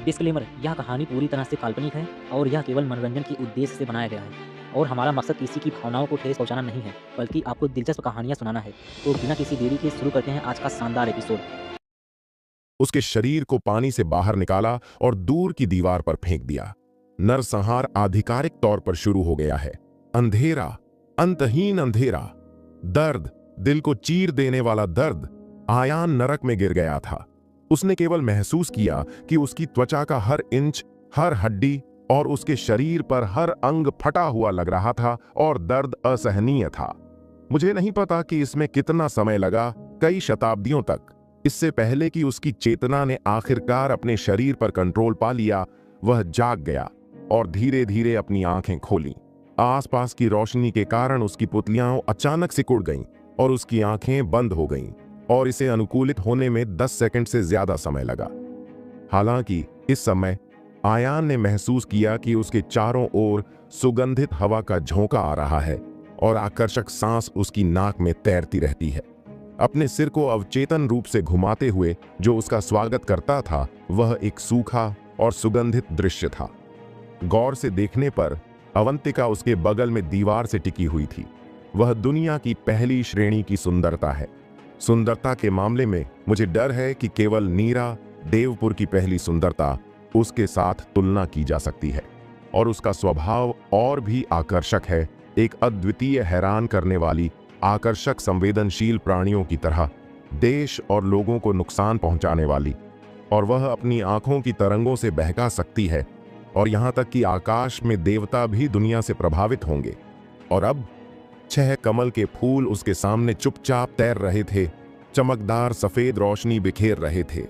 Disclaimer, यह कहानी पूरी तरह से काल्पनिक है और यह केवल मनोरंजन के उद्देश्य से बनाया गया है और हमारा मकसद किसी की भावनाओं को ठेस पहुंचाना नहीं है, बल्कि आपको दिलचस्प कहानियां सुनाना है। तो बिना किसी देरी के शुरू करते हैं आज का शानदार एपिसोड। उसके शरीर को पानी से बाहर निकाला और दूर की दीवार पर फेंक दिया। नरसंहार आधिकारिक तौर पर शुरू हो गया है। अंधेरा, अंतहीन अंधेरा, दर्द, दिल को चीर देने वाला दर्द। आयान नरक में गिर गया था। उसने केवल महसूस किया कि उसकी त्वचा का हर इंच, हर हड्डी और उसके शरीर पर हर अंग फटा हुआ लग रहा था और दर्द असहनीय था। मुझे नहीं पता कि इसमें कितना समय लगा, कई शताब्दियों तक, इससे पहले कि उसकी चेतना ने आखिरकार अपने शरीर पर कंट्रोल पा लिया। वह जाग गया और धीरे धीरे अपनी आंखें खोलीं। आसपास की रोशनी के कारण उसकी पुतलियां अचानक सिकुड़ गईं और उसकी आंखें बंद हो गईं और इसे अनुकूलित होने में 10 सेकंड से ज्यादा समय लगा। हालांकि इस समय आयान ने महसूस किया कि उसके चारों ओर सुगंधित हवा का झोंका आ रहा है और आकर्षक सांस उसकी नाक में तैरती रहती है। अपने सिर को अवचेतन रूप से घुमाते हुए जो उसका स्वागत करता था, वह एक सूखा और सुगंधित दृश्य था। गौर से देखने पर अवंतिका उसके बगल में दीवार से टिकी हुई थी। वह दुनिया की पहली श्रेणी की सुंदरता है। सुंदरता के मामले में मुझे डर है कि केवल नीरा देवपुर की पहली सुंदरता उसके साथ तुलना की जा सकती है, और उसका स्वभाव और भी आकर्षक है। एक अद्वितीय, हैरान करने वाली, आकर्षक, संवेदनशील प्राणियों की तरह, देश और लोगों को नुकसान पहुंचाने वाली, और वह अपनी आंखों की तरंगों से बहका सकती है, और यहां तक कि आकाश में देवता भी दुनिया से प्रभावित होंगे। और अब 6 कमल के फूल उसके सामने चुपचाप तैर रहे थे। चमकदार सफेद रोशनी बिखेर रहे थे।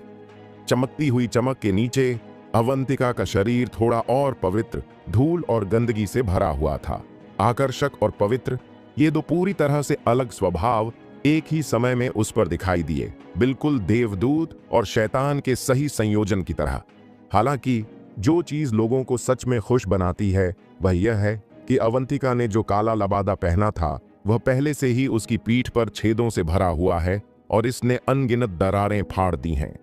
चमकती हुई चमक के नीचे अवंतिका का शरीर थोड़ा और पवित्र, धूल और गंदगी से भरा हुआ था। आकर्षक और पवित्र, ये दो पूरी तरह से अलग स्वभाव एक ही समय में उस पर दिखाई दिए, बिल्कुल देवदूत और शैतान के सही संयोजन की तरह। हालांकि जो चीज लोगों को सच में खुश बनाती है वह यह है कि अवंतिका ने जो काला लबादा पहना था वह पहले से ही उसकी पीठ पर छेदों से भरा हुआ है और इसने अनगिनत दरारें फाड़ दी हैं।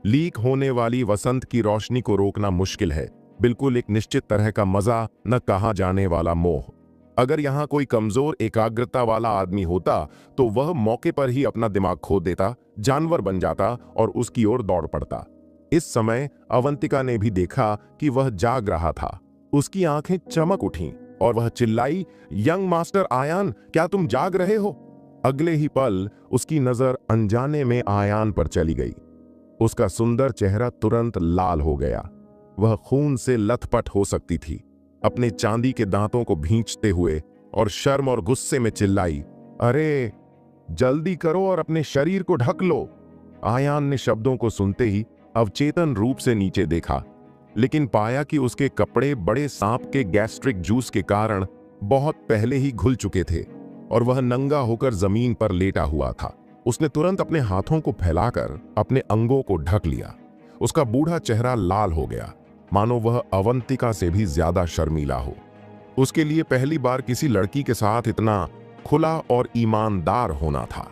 लीक होने वाली वसंत की रोशनी को रोकना मुश्किल है। बिल्कुल एक निश्चित तरह का मजा, न कहा जाने वाला मोह। अगर यहाँ कोई कमजोर एकाग्रता वाला आदमी होता तो वह मौके पर ही अपना दिमाग खो देता, जानवर बन जाता और उसकी ओर दौड़ पड़ता। इस समय अवंतिका ने भी देखा कि वह जाग रहा था। उसकी आंखें चमक उठीं और वह चिल्लाई, यंग मास्टर आयान, क्या तुम जाग रहे हो? अगले ही पल उसकी नजर अनजाने में आयान पर चली गई। उसका सुंदर चेहरा तुरंत लाल हो गया। वह खून से लथपथ हो सकती थी। अपने चांदी के दांतों को भींचते हुए और शर्म और गुस्से में चिल्लाई, अरे जल्दी करो और अपने शरीर को ढक लो। आयान ने शब्दों को सुनते ही अवचेतन रूप से नीचे देखा, लेकिन पाया कि उसके कपड़े बड़े सांप के गैस्ट्रिक जूस के कारण बहुत पहले ही घुल चुके थे और वह नंगा होकर जमीन पर लेटा हुआ था। उसने तुरंत अपने हाथों को फैलाकर अपने अंगों को ढक लिया। उसका बूढ़ा चेहरा लाल हो गया, मानो वह अवंतिका से भी ज्यादा शर्मीला हो। उसके लिए पहली बार किसी लड़की के साथ इतना खुला और ईमानदार होना था।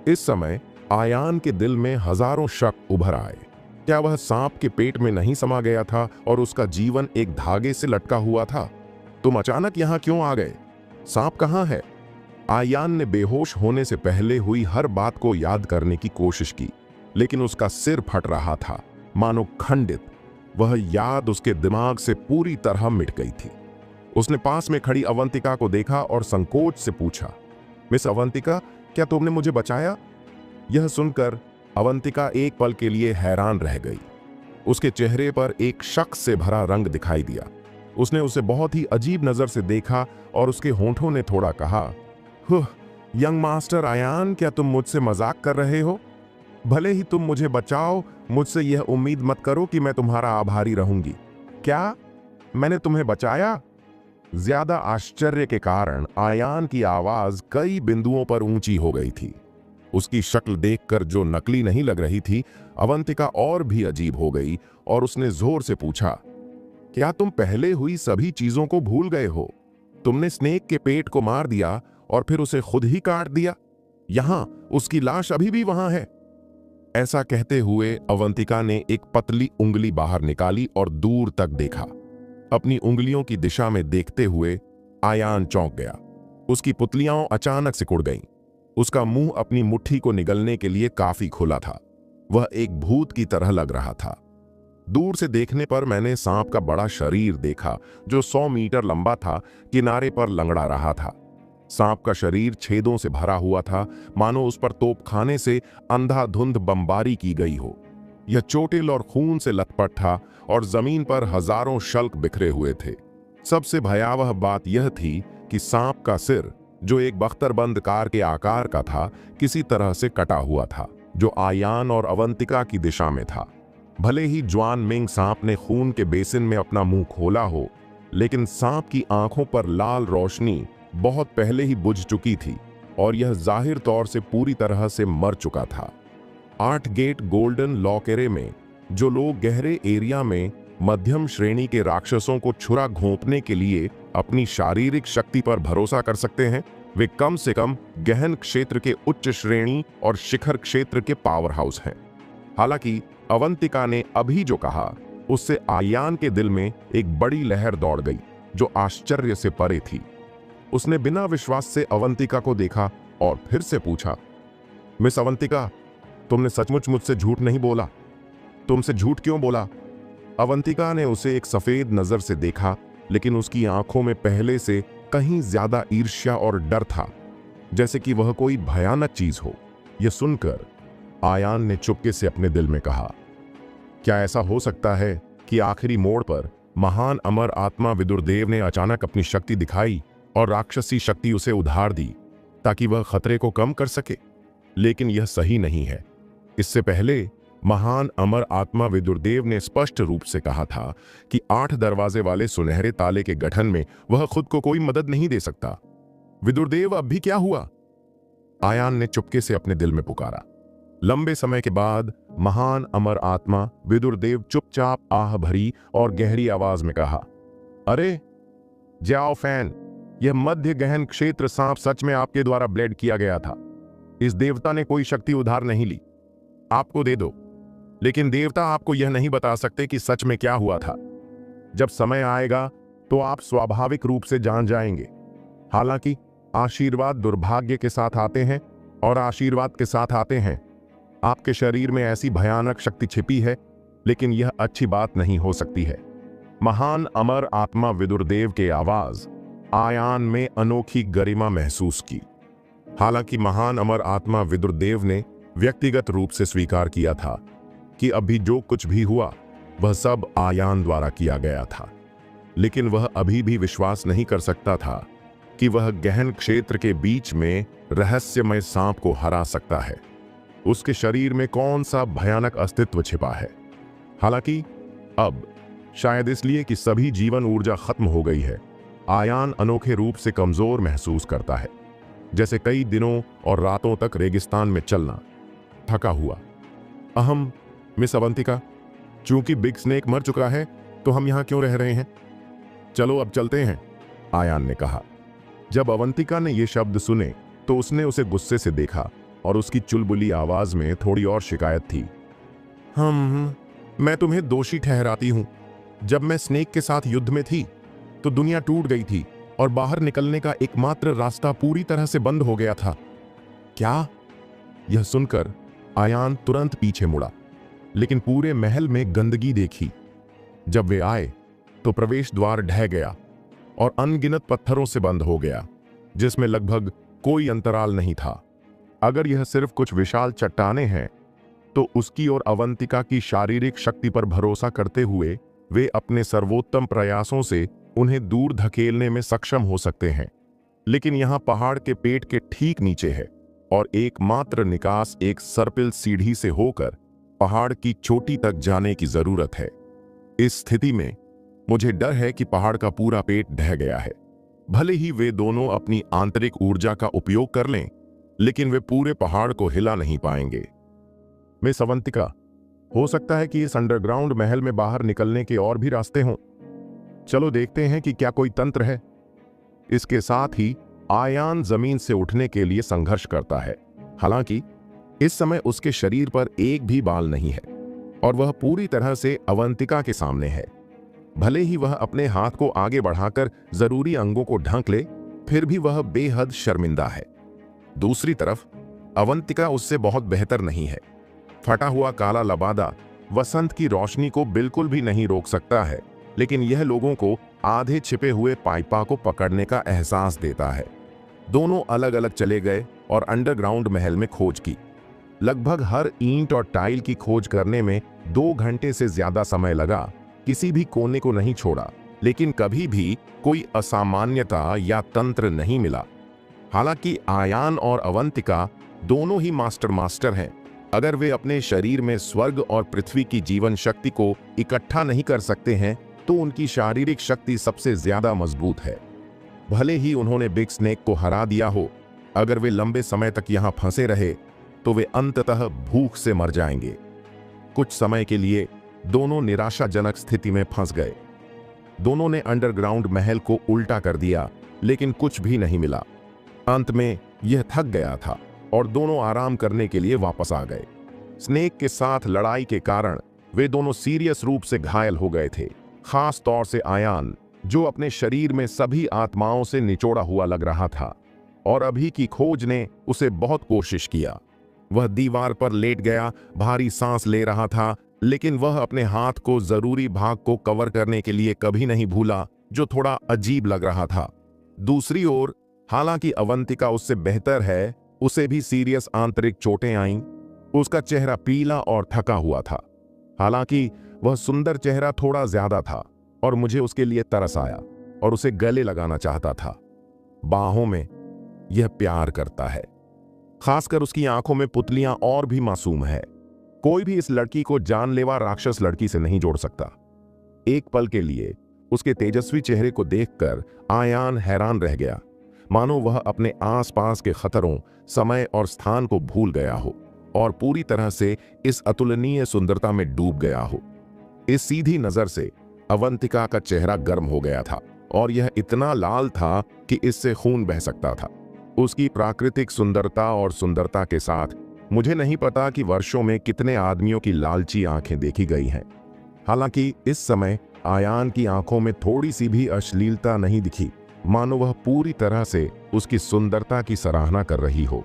इस समय आयान के दिल में हजारों शक उभर आए। क्या वह सांप के पेट में नहीं समा गया था और उसका जीवन एक धागे से लटका हुआ था? तुम अचानक यहां क्यों आ गए? सांप कहां है? आयान ने बेहोश होने से पहले हुई हर बात को याद करने की कोशिश की, लेकिन उसका सिर फट रहा था, मानो खंडित। वह याद उसके दिमाग से पूरी तरह मिट गई थी। उसने पास में खड़ी अवंतिका को देखा और संकोच से पूछा, मिस अवंतिका, क्या तुमने मुझे बचाया? यह सुनकर अवंतिका एक पल के लिए हैरान रह गई। उसके चेहरे पर एक शक से भरा रंग दिखाई दिया। उसने उसे बहुत ही अजीब नजर से देखा और उसके होंठों ने थोड़ा कहा, यंग मास्टर आयान, क्या तुम मुझसे मजाक कर रहे हो? भले ही तुम मुझे बचाओ, मुझसे यह उम्मीद मत करो कि मैं तुम्हारा आभारी रहूंगी। क्या मैंने तुम्हें बचाया? ज्यादा आश्चर्य के कारण आयान की आवाज कई बिंदुओं पर ऊंची हो गई थी। उसकी शक्ल देखकर जो नकली नहीं लग रही थी, अवंतिका और भी अजीब हो गई और उसने जोर से पूछा, क्या तुम पहले हुई सभी चीजों को भूल गए हो? तुमने स्नेक के पेट को मार दिया और फिर उसे खुद ही काट दिया। यहां उसकी लाश अभी भी वहां है। ऐसा कहते हुए अवंतिका ने एक पतली उंगली बाहर निकाली और दूर तक देखा। अपनी उंगलियों की दिशा में देखते हुए आयान चौंक गया। उसकी पुतलियां अचानक सिकुड़ गईं। उसका मुंह अपनी मुट्ठी को निगलने के लिए काफी खुला था। वह एक भूत की तरह लग रहा था। दूर से देखने पर मैंने सांप का बड़ा शरीर देखा जो 100 मीटर लंबा था, किनारे पर लंगड़ा रहा था। सांप का शरीर छेदों से भरा हुआ था, मानो उस पर तोपखाने से अंधाधुंध बमबारी की गई हो। यह चोटिल और खून से लथपथ था और जमीन पर हजारों शल्क बिखरे हुए थे। सबसे भयावह बात यह थी कि सांप का सिर, जो एक बख्तरबंद कार के आकार का था, किसी तरह से कटा हुआ था, जो आयान और अवंतिका की दिशा में था। भले ही ज्वान मिंग सांप ने खून के बेसिन में अपना मुंह खोला हो, लेकिन सांप की आंखों पर लाल रोशनी बहुत पहले ही बुझ चुकी थी और यह जाहिर तौर से पूरी तरह से मर चुका था। 8 गेट गोल्डन लॉकेरे में जो लोग गहरे एरिया में मध्यम श्रेणी के राक्षसों को छुरा घोंपने के लिए अपनी शारीरिक शक्ति पर भरोसा कर सकते हैं, वे कम से कम गहन क्षेत्र के उच्च श्रेणी और शिखर क्षेत्र के पावर हाउस हैं। हालांकि अवंतिका ने अभी जो कहा, उससे आयान के दिल में एक बड़ी लहर दौड़ गई जो आश्चर्य से परे थी। उसने बिना विश्वास से अवंतिका को देखा और फिर से पूछा, मिस अवंतिका, तुमने सचमुच मुझसे झूठ नहीं बोला? तुमसे झूठ क्यों बोला? अवंतिका ने उसे एक सफेद नजर से देखा, लेकिन उसकी आंखों में पहले से कहीं ज्यादा ईर्ष्या और डर था, जैसे कि वह कोई भयानक चीज हो। यह सुनकर आयान ने चुपके से अपने दिल में कहा, क्या ऐसा हो सकता है कि आखिरी मोड़ पर महान अमर आत्मा विदुरदेव ने अचानक अपनी शक्ति दिखाई और राक्षसी शक्ति उसे उधार दी ताकि वह खतरे को कम कर सके? लेकिन यह सही नहीं है। इससे पहले महान अमर आत्मा विदुरदेव ने स्पष्ट रूप से कहा था कि 8 दरवाजे वाले सुनहरे ताले के गठन में वह खुद को कोई मदद नहीं दे सकता। विदुरदेव, अब भी क्या हुआ? आयान ने चुपके से अपने दिल में पुकारा। लंबे समय के बाद महान अमर आत्मा विदुरदेव चुपचाप आह भरी और गहरी आवाज में कहा, अरे जाओ फैन, यह मध्य गहन क्षेत्र सांप सच में आपके द्वारा ब्लेड किया गया था। इस देवता ने कोई शक्ति उधार नहीं ली, आपको दे दो। लेकिन देवता आपको यह नहीं बता सकते कि सच में क्या हुआ था। जब समय आएगा तो आप स्वाभाविक रूप से जान जाएंगे। हालांकि आशीर्वाद दुर्भाग्य के साथ आते हैं और आशीर्वाद के साथ आते हैं। आपके शरीर में ऐसी भयानक शक्ति छिपी है, लेकिन यह अच्छी बात नहीं हो सकती है। महान अमर आत्मा विदुरदेव के आवाज आयान में अनोखी गरिमा महसूस की। हालांकि महान अमर आत्मा विदुरदेव ने व्यक्तिगत रूप से स्वीकार किया था कि अभी जो कुछ भी हुआ वह सब आयान द्वारा किया गया था, लेकिन वह अभी भी विश्वास नहीं कर सकता था कि वह गहन क्षेत्र के बीच में रहस्यमय सांप को हरा सकता है। उसके शरीर में कौन सा भयानक अस्तित्व छिपा है। हालांकि अब शायद इसलिए कि सभी जीवन ऊर्जा खत्म हो गई है, आयान अनोखे रूप से कमजोर महसूस करता है, जैसे कई दिनों और रातों तक रेगिस्तान में चलना, थका हुआ। अहम मिस अवंतिका, चूंकि बिग स्नेक मर चुका है तो हम यहां क्यों रह रहे हैं? चलो अब चलते हैं, आयान ने कहा। जब अवंतिका ने ये शब्द सुने तो उसने उसे गुस्से से देखा और उसकी चुलबुली आवाज में थोड़ी और शिकायत थी। मैं तुम्हें दोषी ठहराती हूं। जब मैं स्नेक के साथ युद्ध में थी तो दुनिया टूट गई थी और बाहर निकलने का एकमात्र रास्ता पूरी तरह से बंद हो गया था। क्या? यह सुनकर आयान तुरंत पीछे मुड़ा, लेकिन पूरे महल में गंदगी देखी। जब वे आए तो प्रवेश द्वार ढह गया और अनगिनत पत्थरों से बंद हो गया, जिसमें लगभग कोई अंतराल नहीं था। अगर यह सिर्फ कुछ विशाल चट्टानें हैं तो उसकी और अवंतिका की शारीरिक शक्ति पर भरोसा करते हुए वे अपने सर्वोत्तम प्रयासों से उन्हें दूर धकेलने में सक्षम हो सकते हैं। लेकिन यहां पहाड़ के पेट के ठीक नीचे है और एकमात्र निकास एक सर्पिल सीढ़ी से होकर पहाड़ की चोटी तक जाने की जरूरत है। इस स्थिति में मुझे डर है कि पहाड़ का पूरा पेट ढह गया है। भले ही वे दोनों अपनी आंतरिक ऊर्जा का उपयोग कर लें, लेकिन वे पूरे पहाड़ को हिला नहीं पाएंगे। मिस अवंतिका, हो सकता है कि इस अंडरग्राउंड महल में बाहर निकलने के और भी रास्ते हों। चलो देखते हैं कि क्या कोई तंत्र है। इसके साथ ही आयान जमीन से उठने के लिए संघर्ष करता है। हालांकि इस समय उसके शरीर पर एक भी बाल नहीं है और वह पूरी तरह से अवंतिका के सामने है। भले ही वह अपने हाथ को आगे बढ़ाकर जरूरी अंगों को ढक ले, फिर भी वह बेहद शर्मिंदा है। दूसरी तरफ अवंतिका उससे बहुत बेहतर नहीं है। फटा हुआ काला लबादा वसंत की रोशनी को बिल्कुल भी नहीं रोक सकता है, लेकिन यह लोगों को आधे छिपे हुए पाइपा को पकड़ने का एहसास देता है। दोनों अलग अलग चले गए और अंडरग्राउंड महल में खोज की। लगभग हर ईंट और टाइल की खोज करने में 2 घंटे से ज्यादा समय लगा। किसी भी कोने को नहीं छोड़ा, लेकिन कभी भी कोई असामान्यता या तंत्र नहीं मिला। हालांकि आयान और अवंतिका दोनों ही मास्टर हैं। अगर वे अपने शरीर में स्वर्ग और पृथ्वी की जीवन शक्ति को इकट्ठा नहीं कर सकते हैं, तो उनकी शारीरिक शक्ति सबसे ज्यादा मजबूत है। भले ही उन्होंने बिग स्नेक को हरा दिया हो, अगर वे लंबे समय तक यहां फंसे रहे तो वे अंततः भूख से मर जाएंगे। कुछ समय के लिए दोनों निराशाजनक स्थिति में फंस गए। दोनों ने अंडरग्राउंड महल को उल्टा कर दिया, लेकिन कुछ भी नहीं मिला। अंत में यह थक गया था और दोनों आराम करने के लिए वापस आ गए। स्नेक के साथ लड़ाई के कारण वे दोनों सीरियस रूप से घायल हो गए थे, खास तौर से आयान, जो अपने शरीर में सभी आत्माओं से निचोड़ा हुआ लग रहा था और अभी की खोज ने उसे बहुत कोशिश किया। वह दीवार पर लेट गया, भारी सांस ले रहा था, लेकिन वह अपने हाथ को जरूरी भाग को कवर करने के लिए कभी नहीं भूला, जो थोड़ा अजीब लग रहा था। दूसरी ओर, हालांकि अवंतिका उससे बेहतर है, उसे भी सीरियस आंतरिक चोटें आईं। उसका चेहरा पीला और थका हुआ था। हालांकि वह सुंदर चेहरा थोड़ा ज्यादा था और मुझे उसके लिए तरस आया और उसे गले लगाना चाहता था। बाहों में यह प्यार करता है। खासकर उसकी आंखों में पुतलियां और भी मासूम है। कोई भी इस लड़की को जानलेवा राक्षस लड़की से नहीं जोड़ सकता। एक पल के लिए उसके तेजस्वी चेहरे को देखकर आयान हैरान रह गया, मानो वह अपने आसपास के खतरों, समय और स्थान को भूल गया हो और पूरी तरह से इस अतुलनीय सुंदरता में डूब गया हो। इस सीधी नजर से अवंतिका का चेहरा गर्म हो गया था और यह इतना लाल था कि इससे खून बह सकता था। उसकी प्राकृतिक सुंदरता और सुंदरता के साथ मुझे नहीं पता कि वर्षों में कितने आदमियों की लालची आंखें देखी गई हैं। हालांकि इस समय आयान की आंखों में थोड़ी सी भी अश्लीलता नहीं दिखी, मानो वह पूरी तरह से उसकी सुंदरता की सराहना कर रही हो।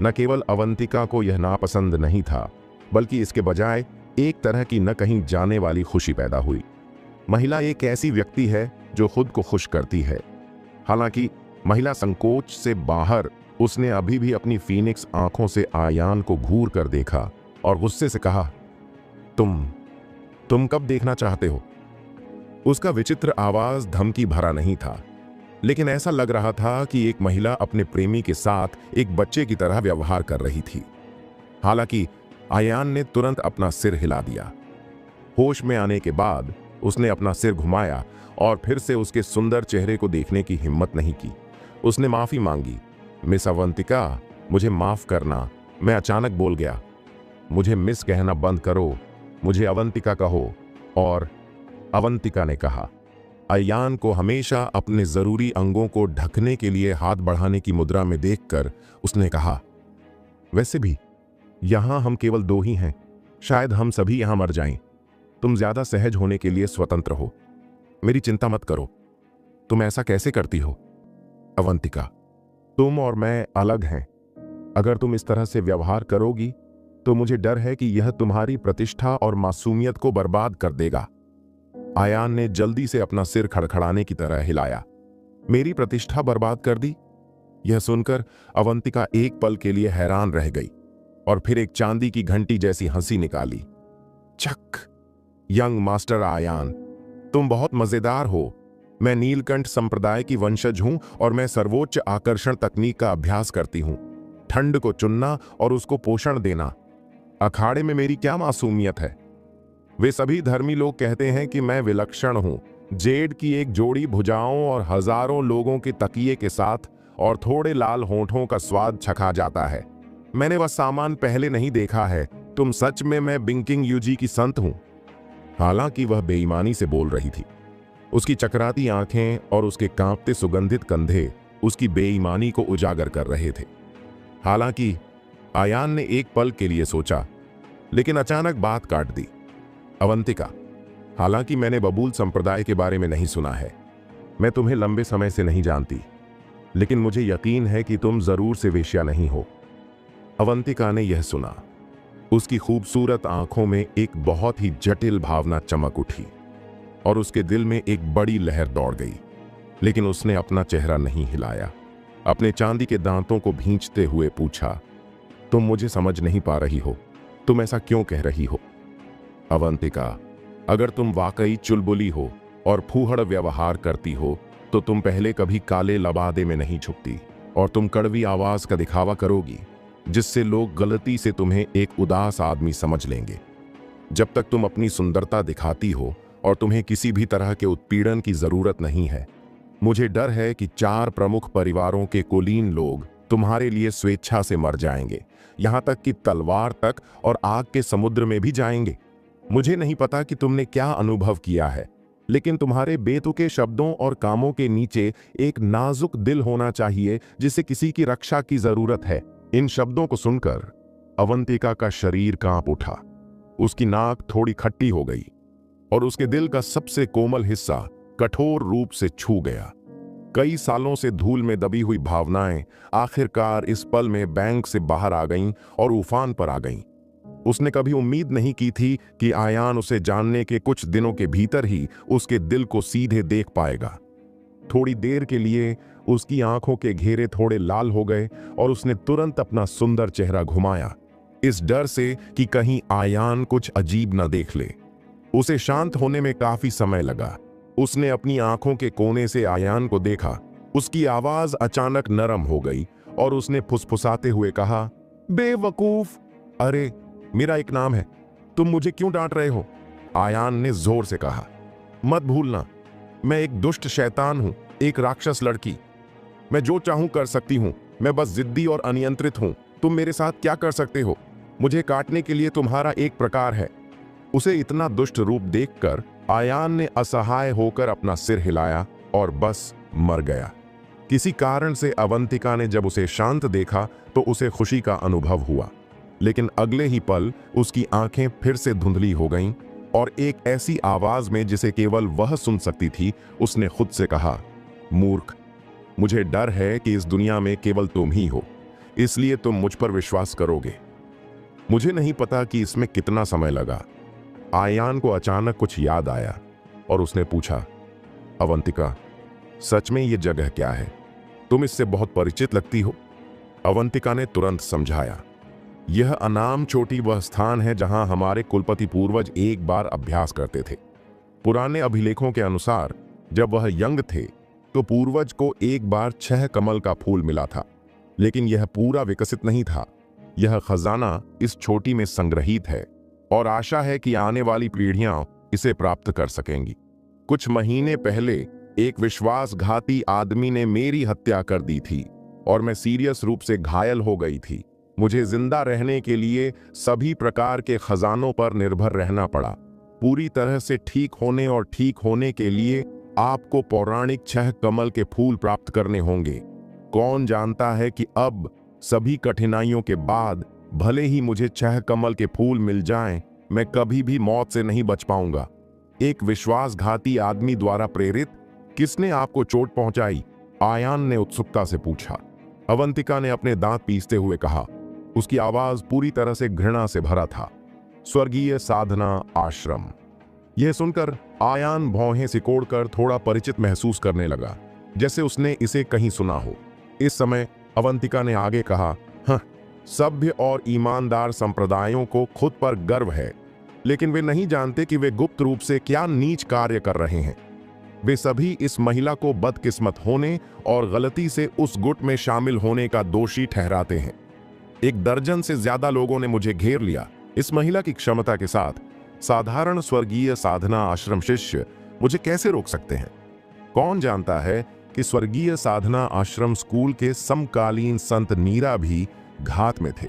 न केवल अवंतिका को यह नापसंद नहीं था, बल्कि इसके बजाय एक तरह की न कहीं जाने वाली खुशी पैदा हुई। महिला एक ऐसी व्यक्ति है जो खुद को खुश करती है। हालांकि महिला संकोच से बाहर, उसने अभी भी अपनी फीनिक्स आंखों से आयान को घूर कर देखा और गुस्से से कहा, तुम कब देखना चाहते हो? उसका विचित्र आवाज धमकी भरा नहीं था, लेकिन ऐसा लग रहा था कि एक महिला अपने प्रेमी के साथ एक बच्चे की तरह व्यवहार कर रही थी। हालांकि आयान ने तुरंत अपना सिर हिला दिया। होश में आने के बाद उसने अपना सिर घुमाया और फिर से उसके सुंदर चेहरे को देखने की हिम्मत नहीं की। उसने माफी मांगी, मिस अवंतिका, मुझे माफ करना, मैं अचानक बोल गया। मुझे मिस कहना बंद करो, मुझे अवंतिका कहो। और अवंतिका ने कहा। आयान को हमेशा अपने जरूरी अंगों को ढकने के लिए हाथ बढ़ाने की मुद्रा में देखकर उसने कहा, वैसे भी यहां हम केवल 2 ही हैं, शायद हम सभी यहां मर जाएं। तुम ज्यादा सहज होने के लिए स्वतंत्र हो, मेरी चिंता मत करो। तुम ऐसा कैसे करती हो अवंतिका? तुम और मैं अलग हैं। अगर तुम इस तरह से व्यवहार करोगी तो मुझे डर है कि यह तुम्हारी प्रतिष्ठा और मासूमियत को बर्बाद कर देगा। आयान ने जल्दी से अपना सिर खड़खड़ाने की तरह हिलाया। मेरी प्रतिष्ठा बर्बाद कर दी? यह सुनकर अवंतिका एक पल के लिए हैरान रह गई और फिर एक चांदी की घंटी जैसी हंसी निकाली। चक! यंग मास्टर आयान, तुम बहुत मजेदार हो। मैं नीलकंठ संप्रदाय की वंशज हूं और मैं सर्वोच्च आकर्षण तकनीक का अभ्यास करती हूं। ठंड को चुनना और उसको पोषण देना। अखाड़े में मेरी क्या मासूमियत है? वे सभी धर्मी लोग कहते हैं कि मैं विलक्षण हूं। जेड की एक जोड़ी भुजाओं और हजारों लोगों के तकिए के साथ और थोड़े लाल होंठों का स्वाद चखा जाता है। मैंने वह सामान पहले नहीं देखा है। तुम सच में मैं बिंकिंग यूजी की संत हूं? हालांकि वह बेईमानी से बोल रही थी। उसकी चकराती आंखें और उसके कांपते सुगंधित कंधे उसकी बेईमानी को उजागर कर रहे थे। हालांकि आयान ने एक पल के लिए सोचा, लेकिन अचानक बात काट दी। अवंतिका, हालांकि मैंने बबूल संप्रदाय के बारे में नहीं सुना है, मैं तुम्हें लंबे समय से नहीं जानती, लेकिन मुझे यकीन है कि तुम जरूर से वेश्या नहीं हो। अवंतिका ने यह सुना। उसकी खूबसूरत आंखों में एक बहुत ही जटिल भावना चमक उठी और उसके दिल में एक बड़ी लहर दौड़ गई, लेकिन उसने अपना चेहरा नहीं हिलाया। अपने चांदी के दांतों को भींचते हुए पूछा, तुम मुझे समझ नहीं पा रही हो, तुम ऐसा क्यों कह रही हो? अवंतिका, अगर तुम वाकई चुलबुली हो और फूहड़ व्यवहार करती हो तो तुम पहले कभी काले लबादे में नहीं छुपती और तुम कड़वी आवाज का दिखावा करोगी, जिससे लोग गलती से तुम्हें एक उदास आदमी समझ लेंगे। जब तक तुम अपनी सुंदरता दिखाती हो और तुम्हें किसी भी तरह के उत्पीड़न की जरूरत नहीं है, मुझे डर है कि 4 प्रमुख परिवारों के कुलीन लोग तुम्हारे लिए स्वेच्छा से मर जाएंगे, यहां तक कि तलवार तक और आग के समुद्र में भी जाएंगे। मुझे नहीं पता कि तुमने क्या अनुभव किया है, लेकिन तुम्हारे बेतुके शब्दों और कामों के नीचे एक नाजुक दिल होना चाहिए जिसे किसी की रक्षा की जरूरत है। इन शब्दों को सुनकर अवंतिका का शरीर कांप उठा। उसकी नाक थोड़ी खट्टी हो गई और उसके दिल का सबसे कोमल हिस्सा कठोर रूप से छू गया। कई सालों से धूल में दबी हुई भावनाएं आखिरकार इस पल में बैंक से बाहर आ गईं और उफान पर आ गईं। उसने कभी उम्मीद नहीं की थी कि आयान उसे जानने के कुछ दिनों के भीतर ही उसके दिल को सीधे देख पाएगा। थोड़ी देर के लिए उसकी आंखों के घेरे थोड़े लाल हो गए और उसने तुरंत अपना सुंदर चेहरा घुमाया, इस डर से कि कहीं आयान कुछ अजीब न देख ले। उसे शांत होने में काफी समय लगा। उसने अपनी आंखों के कोने से आयान को देखा। उसकी आवाज अचानक नरम हो गई और उसने फुसफुसाते हुए कहा, बेवकूफ, अरे मेरा एक नाम है, तुम मुझे क्यों डांट रहे हो? आयान ने जोर से कहा, मत भूलना, मैं एक दुष्ट शैतान हूं, एक राक्षस लड़की। मैं जो चाहूं कर सकती हूं, मैं बस जिद्दी और अनियंत्रित हूं। तुम मेरे साथ क्या कर सकते हो? मुझे काटने के लिए तुम्हारा एक प्रकार है। उसे इतना दुष्ट रूप देखकर आयान ने असहाय होकर अपना सिर हिलाया और बस मर गया। किसी कारण से अवंतिका ने जब उसे शांत देखा तो उसे खुशी का अनुभव हुआ, लेकिन अगले ही पल उसकी आंखें फिर से धुंधली हो गईं और एक ऐसी आवाज में जिसे केवल वह सुन सकती थी, उसने खुद से कहा, मूर्ख, मुझे डर है कि इस दुनिया में केवल तुम ही हो, इसलिए तुम मुझ पर विश्वास करोगे। मुझे नहीं पता कि इसमें कितना समय लगा। आयान को अचानक कुछ याद आया और उसने पूछा, अवंतिका, सच में ये जगह क्या है? तुम इससे बहुत परिचित लगती हो। अवंतिका ने तुरंत समझाया, यह अनाम चोटी वह स्थान है जहां हमारे कुलपति पूर्वज एक बार अभ्यास करते थे। पुराने अभिलेखों के अनुसार जब वह यंग थे तो पूर्वज को एक बार 6 कमल का फूल मिला था, लेकिन यह पूरा विकसित नहीं था। यह खजाना इस चोटी में संग्रहित है और आशा है कि आने वाली पीढ़ियां इसे प्राप्त कर सकेंगी। कुछ महीने पहले एक विश्वासघाती आदमी ने मेरी हत्या कर दी थी और मैं सीरियस रूप से घायल हो गई थी। मुझे जिंदा रहने के लिए सभी प्रकार के खजानों पर निर्भर रहना पड़ा। पूरी तरह से ठीक होने और ठीक होने के लिए आपको पौराणिक 6 कमल के फूल प्राप्त करने होंगे। कौन जानता है कि अब सभी कठिनाइयों के बाद भले ही मुझे 6 कमल के फूल मिल जाएं, मैं कभी भी मौत से नहीं बच पाऊंगा। एक विश्वासघाती आदमी द्वारा प्रेरित किसने आपको चोट पहुंचाई? आयान ने उत्सुकता से पूछा। अवंतिका ने अपने दांत पीसते हुए कहा। उसकी आवाज पूरी तरह से घृणा से भरा था। स्वर्गीय साधना आश्रम। यह सुनकर आयान भौहें सिकोड़कर थोड़ा परिचित महसूस करने लगा, जैसे उसने इसे कहीं सुना हो। इस समय अवंतिका ने आगे कहा, हाँ, सभ्य और ईमानदार संप्रदायों को खुद पर गर्व है, लेकिन वे नहीं जानते कि वे गुप्त रूप से क्या नीच कार्य कर रहे हैं। वे सभी इस महिला को बदकिस्मत होने और गलती से उस गुट में शामिल होने का दोषी ठहराते हैं। 1 दर्जन से ज्यादा लोगों ने मुझे घेर लिया। इस महिला की क्षमता के साथ साधारण स्वर्गीय साधना आश्रम शिष्य मुझे कैसे रोक सकते हैं? कौन जानता है कि स्वर्गीय साधना आश्रम स्कूल के समकालीन संत नीरा भी घात में थे।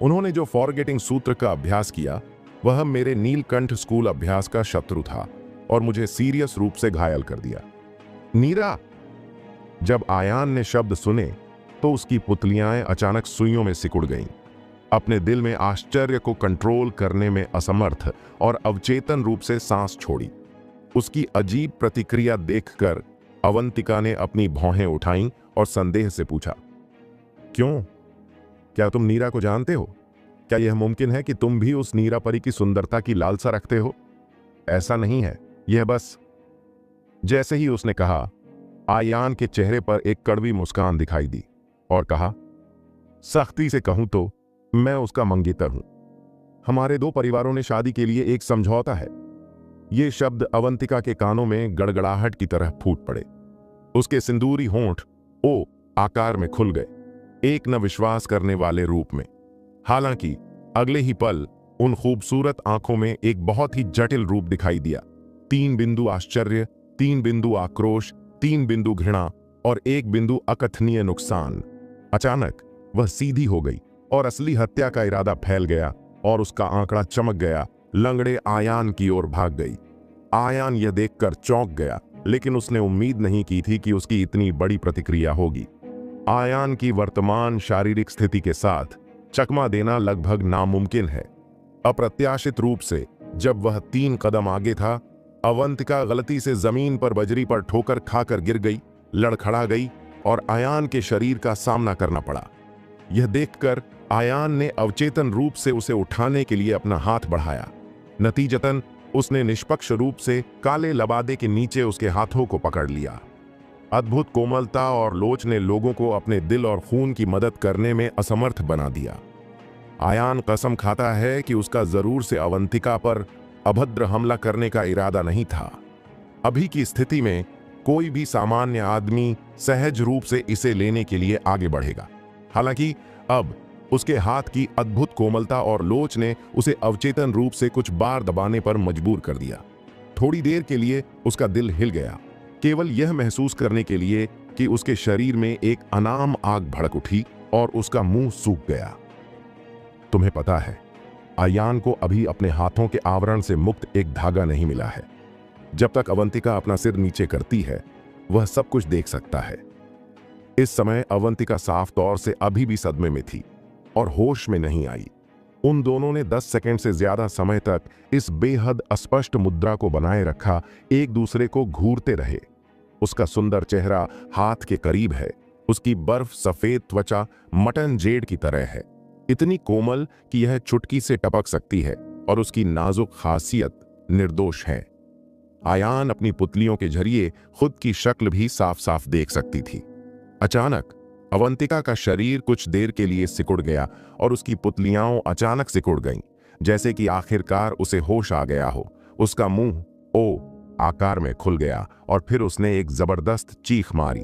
उन्होंने जो फॉरगेटिंग सूत्र का अभ्यास किया वह मेरे नीलकंठ स्कूल अभ्यास का शत्रु था और मुझे सीरियस रूप से घायल कर दिया। नीरा। जब आयान ने शब्द सुने तो उसकी पुतलियां अचानक सुइयों में सिकुड़ गईं। अपने दिल में आश्चर्य को कंट्रोल करने में असमर्थ और अवचेतन रूप से सांस छोड़ी। उसकी अजीब प्रतिक्रिया देखकर अवंतिका ने अपनी भौहें उठाईं और संदेह से पूछा, क्यों? क्या तुम नीरा को जानते हो? क्या यह मुमकिन है कि तुम भी उस नीरा परी की सुंदरता की लालसा रखते हो? ऐसा नहीं है, यह बस। जैसे ही उसने कहा, आयान के चेहरे पर एक कड़वी मुस्कान दिखाई दी और कहा, सख्ती से कहूं तो मैं उसका मंगेतर हूं। हमारे दो परिवारों ने शादी के लिए एक समझौता है। ये शब्द अवंतिका के कानों में गड़गड़ाहट की तरह फूट पड़े। उसके सिंदूरी होंठ ओ आकार में खुल गए, एक न विश्वास करने वाले रूप में। हालांकि अगले ही पल उन खूबसूरत आंखों में एक बहुत ही जटिल रूप दिखाई दिया। 3 बिंदु आश्चर्य, 3 बिंदु आक्रोश, 3 बिंदु घृणा और 1 बिंदु अकथनीय नुकसान। अचानक वह सीधी हो गई और असली हत्या का इरादा फैल गया और उसका आंकड़ा चमक गया, लंगड़े आयान की ओर भाग गई। आयान यह देखकर चौंक गया, लेकिन उसने उम्मीद नहीं की थी कि उसकी इतनी बड़ी प्रतिक्रिया होगी। आयान की वर्तमान शारीरिक स्थिति के साथ चकमा देना लगभग नामुमकिन है। अप्रत्याशित रूप से जब वह 3 कदम आगे था, अवंतिका गलती से जमीन पर बजरी पर ठोकर खाकर गिर गई, लड़खड़ा गई और आयान के शरीर का सामना करना पड़ा। यह देखकर आयान ने अवचेतन रूप से उसे उठाने के लिए अपना हाथ बढ़ाया। नतीजतन उसने निष्पक्ष रूप से काले लबादे के नीचे उसके हाथों को पकड़ लिया। अद्भुत कोमलता और लोच ने लोगों को अपने दिल और खून की मदद करने में असमर्थ बना दिया। आयान कसम खाता है कि उसका जरूर से अवंतिका पर अभद्र हमला करने का इरादा नहीं था। अभी की स्थिति में कोई भी सामान्य आदमी सहज रूप से इसे लेने के लिए आगे बढ़ेगा। हालांकि अब उसके हाथ की अद्भुत कोमलता और लोच ने उसे अवचेतन रूप से कुछ बार दबाने पर मजबूर कर दिया। थोड़ी देर के लिए उसका दिल हिल गया, केवल यह महसूस करने के लिए कि उसके शरीर में एक अनाम आग भड़क उठी और उसका मुंह सूख गया। तुम्हें पता है, आयान को अभी अपने हाथों के आवरण से मुक्त एक धागा नहीं मिला है। जब तक अवंतिका अपना सिर नीचे करती है, वह सब कुछ देख सकता है। इस समय अवंतिका साफ तौर से अभी भी सदमे में थी और होश में नहीं आई। उन दोनों ने 10 सेकंड से ज्यादा समय तक इस बेहद अस्पष्ट मुद्रा को बनाए रखा, एक दूसरे को घूरते रहे। उसका सुंदर चेहरा हाथ के करीब है, उसकी बर्फ सफेद त्वचा मटन जेड की तरह है, इतनी कोमल कि यह चुटकी से टपक सकती है, और उसकी नाजुक खासियत निर्दोष है। आयान अपनी पुतलियों के जरिए खुद की शक्ल भी साफ साफ देख सकती थी। अचानक अवंतिका का शरीर कुछ देर के लिए सिकुड़ गया और उसकी पुतलियां अचानक सिकुड़ गईं, जैसे कि आखिरकार उसे होश आ गया हो। उसका मुंह ओ आकार में खुल गया और फिर उसने एक जबरदस्त चीख मारी।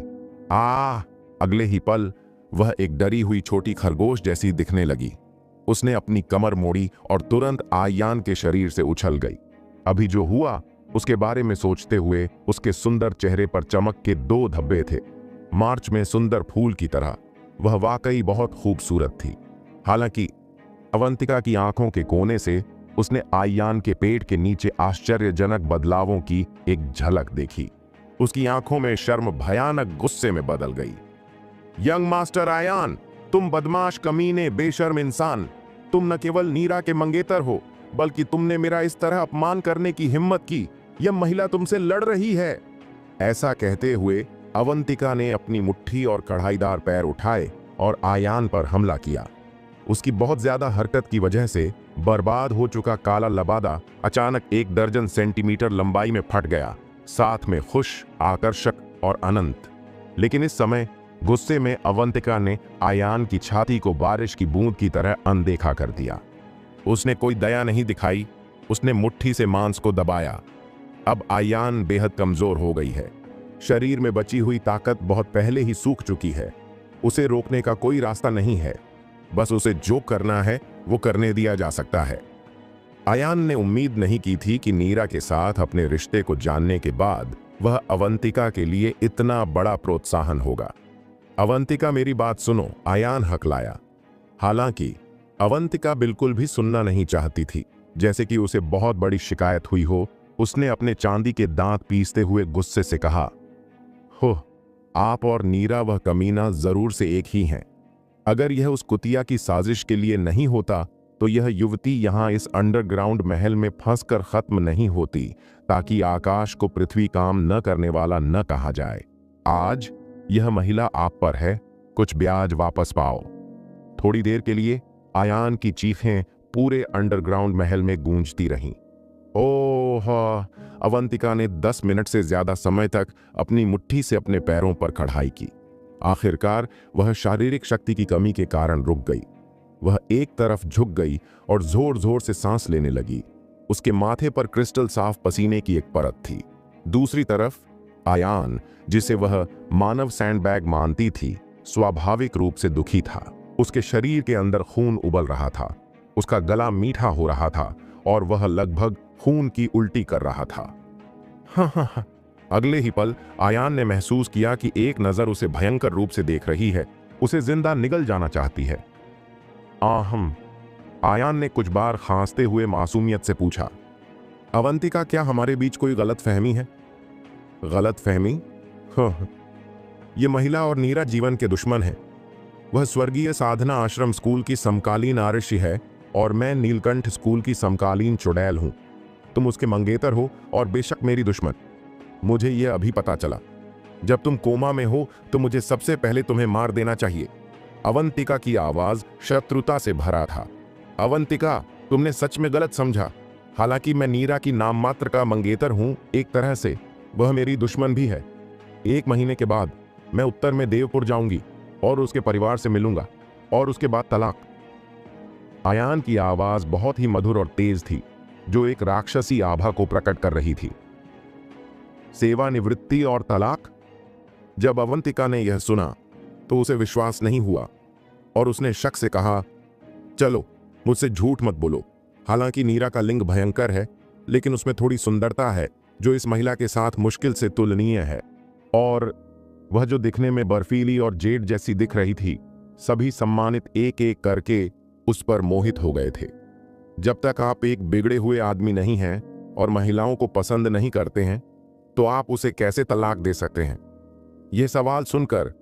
अगले ही पल वह एक डरी हुई छोटी खरगोश जैसी दिखने लगी। उसने अपनी कमर मोड़ी और तुरंत आयान के शरीर से उछल गई। अभी जो हुआ उसके बारे में सोचते हुए उसके सुंदर चेहरे पर चमक के 2 धब्बे थे, मार्च में सुंदर फूल की तरह। वह वाकई बहुत खूबसूरत थी। हालांकि अवंतिका की आंखों के कोने से उसने आयान के पेट के नीचे आश्चर्यजनक बदलावों की एक झलक देखी। उसकी आंखों में शर्म भयानक गुस्से में बदल गई। यंग मास्टर आयान, तुम बदमाश, कमीने, बेशर्म इंसान, तुम न केवल नीरा के मंगेतर हो, बल्कि तुमने मेरा इस तरह अपमान करने की हिम्मत की। यह महिला तुमसे लड़ रही है। ऐसा कहते हुए अवंतिका ने अपनी मुट्ठी और कढ़ाईदार पैर उठाए और आयान पर हमला किया। उसकी बहुत ज्यादा हरकत की वजह से बर्बाद हो चुका काला लबादा अचानक 1 दर्जन सेंटीमीटर लंबाई में फट गया, साथ में खुश, आकर्षक और अनंत। लेकिन इस समय गुस्से में अवंतिका ने आयान की छाती को बारिश की बूंद की तरह अनदेखा कर दिया। उसने कोई दया नहीं दिखाई, उसने मुट्ठी से मांस को दबाया। अब आयान बेहद कमजोर हो गई है। शरीर में बची हुई ताकत बहुत पहले ही सूख चुकी है। उसे रोकने का कोई रास्ता नहीं है, बस उसे जो करना है वो करने दिया जा सकता है। आयान ने उम्मीद नहीं की थी कि नीरा के साथ अपने रिश्ते को जानने के बाद वह अवंतिका के लिए इतना बड़ा प्रोत्साहन होगा। अवंतिका, मेरी बात सुनो, आयान हकलाया। हालांकि अवंतिका बिल्कुल भी सुनना नहीं चाहती थी, जैसे कि उसे बहुत बड़ी शिकायत हुई हो। उसने अपने चांदी के दांत पीसते हुए गुस्से से कहा, हो, आप और नीरा वह कमीना जरूर से एक ही हैं। अगर यह उस कुतिया की साजिश के लिए नहीं होता तो यह युवती यहां इस अंडरग्राउंड महल में फंसकर खत्म नहीं होती, ताकि आकाश को पृथ्वी काम न करने वाला न कहा जाए। आज यह महिला आप पर है, कुछ ब्याज वापस पाओ। थोड़ी देर के लिए आयान की चीखें पूरे अंडरग्राउंड महल में गूंजती रहीं। ओह, अवंतिका ने 10 मिनट से ज्यादा समय तक अपनी मुट्ठी से अपने पैरों पर कढ़ाई की। आखिरकार वह शारीरिक शक्ति की कमी के कारण रुक गई। वह एक तरफ झुक गई और जोर जोर से सांस लेने लगी। उसके माथे पर क्रिस्टल साफ पसीने की एक परत थी। दूसरी तरफ आयान, जिसे वह मानव सैंडबैग मानती थी, स्वाभाविक रूप से दुखी था। उसके शरीर के अंदर खून उबल रहा था, उसका गला मीठा हो रहा था और वह लगभग खून की उल्टी कर रहा था। हाँ। अगले ही पल आयान ने महसूस किया कि एक नजर उसे भयंकर रूप से देख रही है, उसे जिंदा निगल जाना चाहती है। आहम, आयान ने कुछ बार खांसते हुए मासूमियत से पूछा, अवंतिका, क्या हमारे बीच कोई गलत फहमी है? गलत फहमी? हाँ, ये महिला और नीरा जीवन के दुश्मन है। वह स्वर्गीय साधना आश्रम स्कूल की समकालीन आरक्षी है और मैं नीलकंठ स्कूल की समकालीन चुड़ैल हूं। तुम उसके मंगेतर हो और बेशक मेरी दुश्मन। मुझे यह अभी पता चला। जब तुम कोमा में हो तो मुझे सबसे पहले तुम्हें मार देना चाहिए। अवंतिका की आवाज शत्रुता से भरा था। अवंतिका, तुमने सच में गलत समझा। हालांकि मैं नीरा की नाम मात्र का मंगेतर हूं, एक तरह से वह मेरी दुश्मन भी है। 1 महीने के बाद मैं उत्तर में देवपुर जाऊंगी और उसके परिवार से मिलूंगा, और उसके बाद तलाक। आयान की आवाज बहुत ही मधुर और तेज थी, जो एक राक्षसी आभा को प्रकट कर रही थी। सेवानिवृत्ति और तलाक? जब अवंतिका ने यह सुना तो उसे विश्वास नहीं हुआ और उसने शक से कहा, चलो, मुझसे झूठ मत बोलो। हालांकि नीरा का लिंग भयंकर है, लेकिन उसमें थोड़ी सुंदरता है जो इस महिला के साथ मुश्किल से तुलनीय है। और वह जो दिखने में बर्फीली और जेड जैसी दिख रही थी, सभी सम्मानित एक एक करके उस पर मोहित हो गए थे। जब तक आप एक बिगड़े हुए आदमी नहीं हैं और महिलाओं को पसंद नहीं करते हैं, तो आप उसे कैसे तलाक दे सकते हैं? यह सवाल सुनकर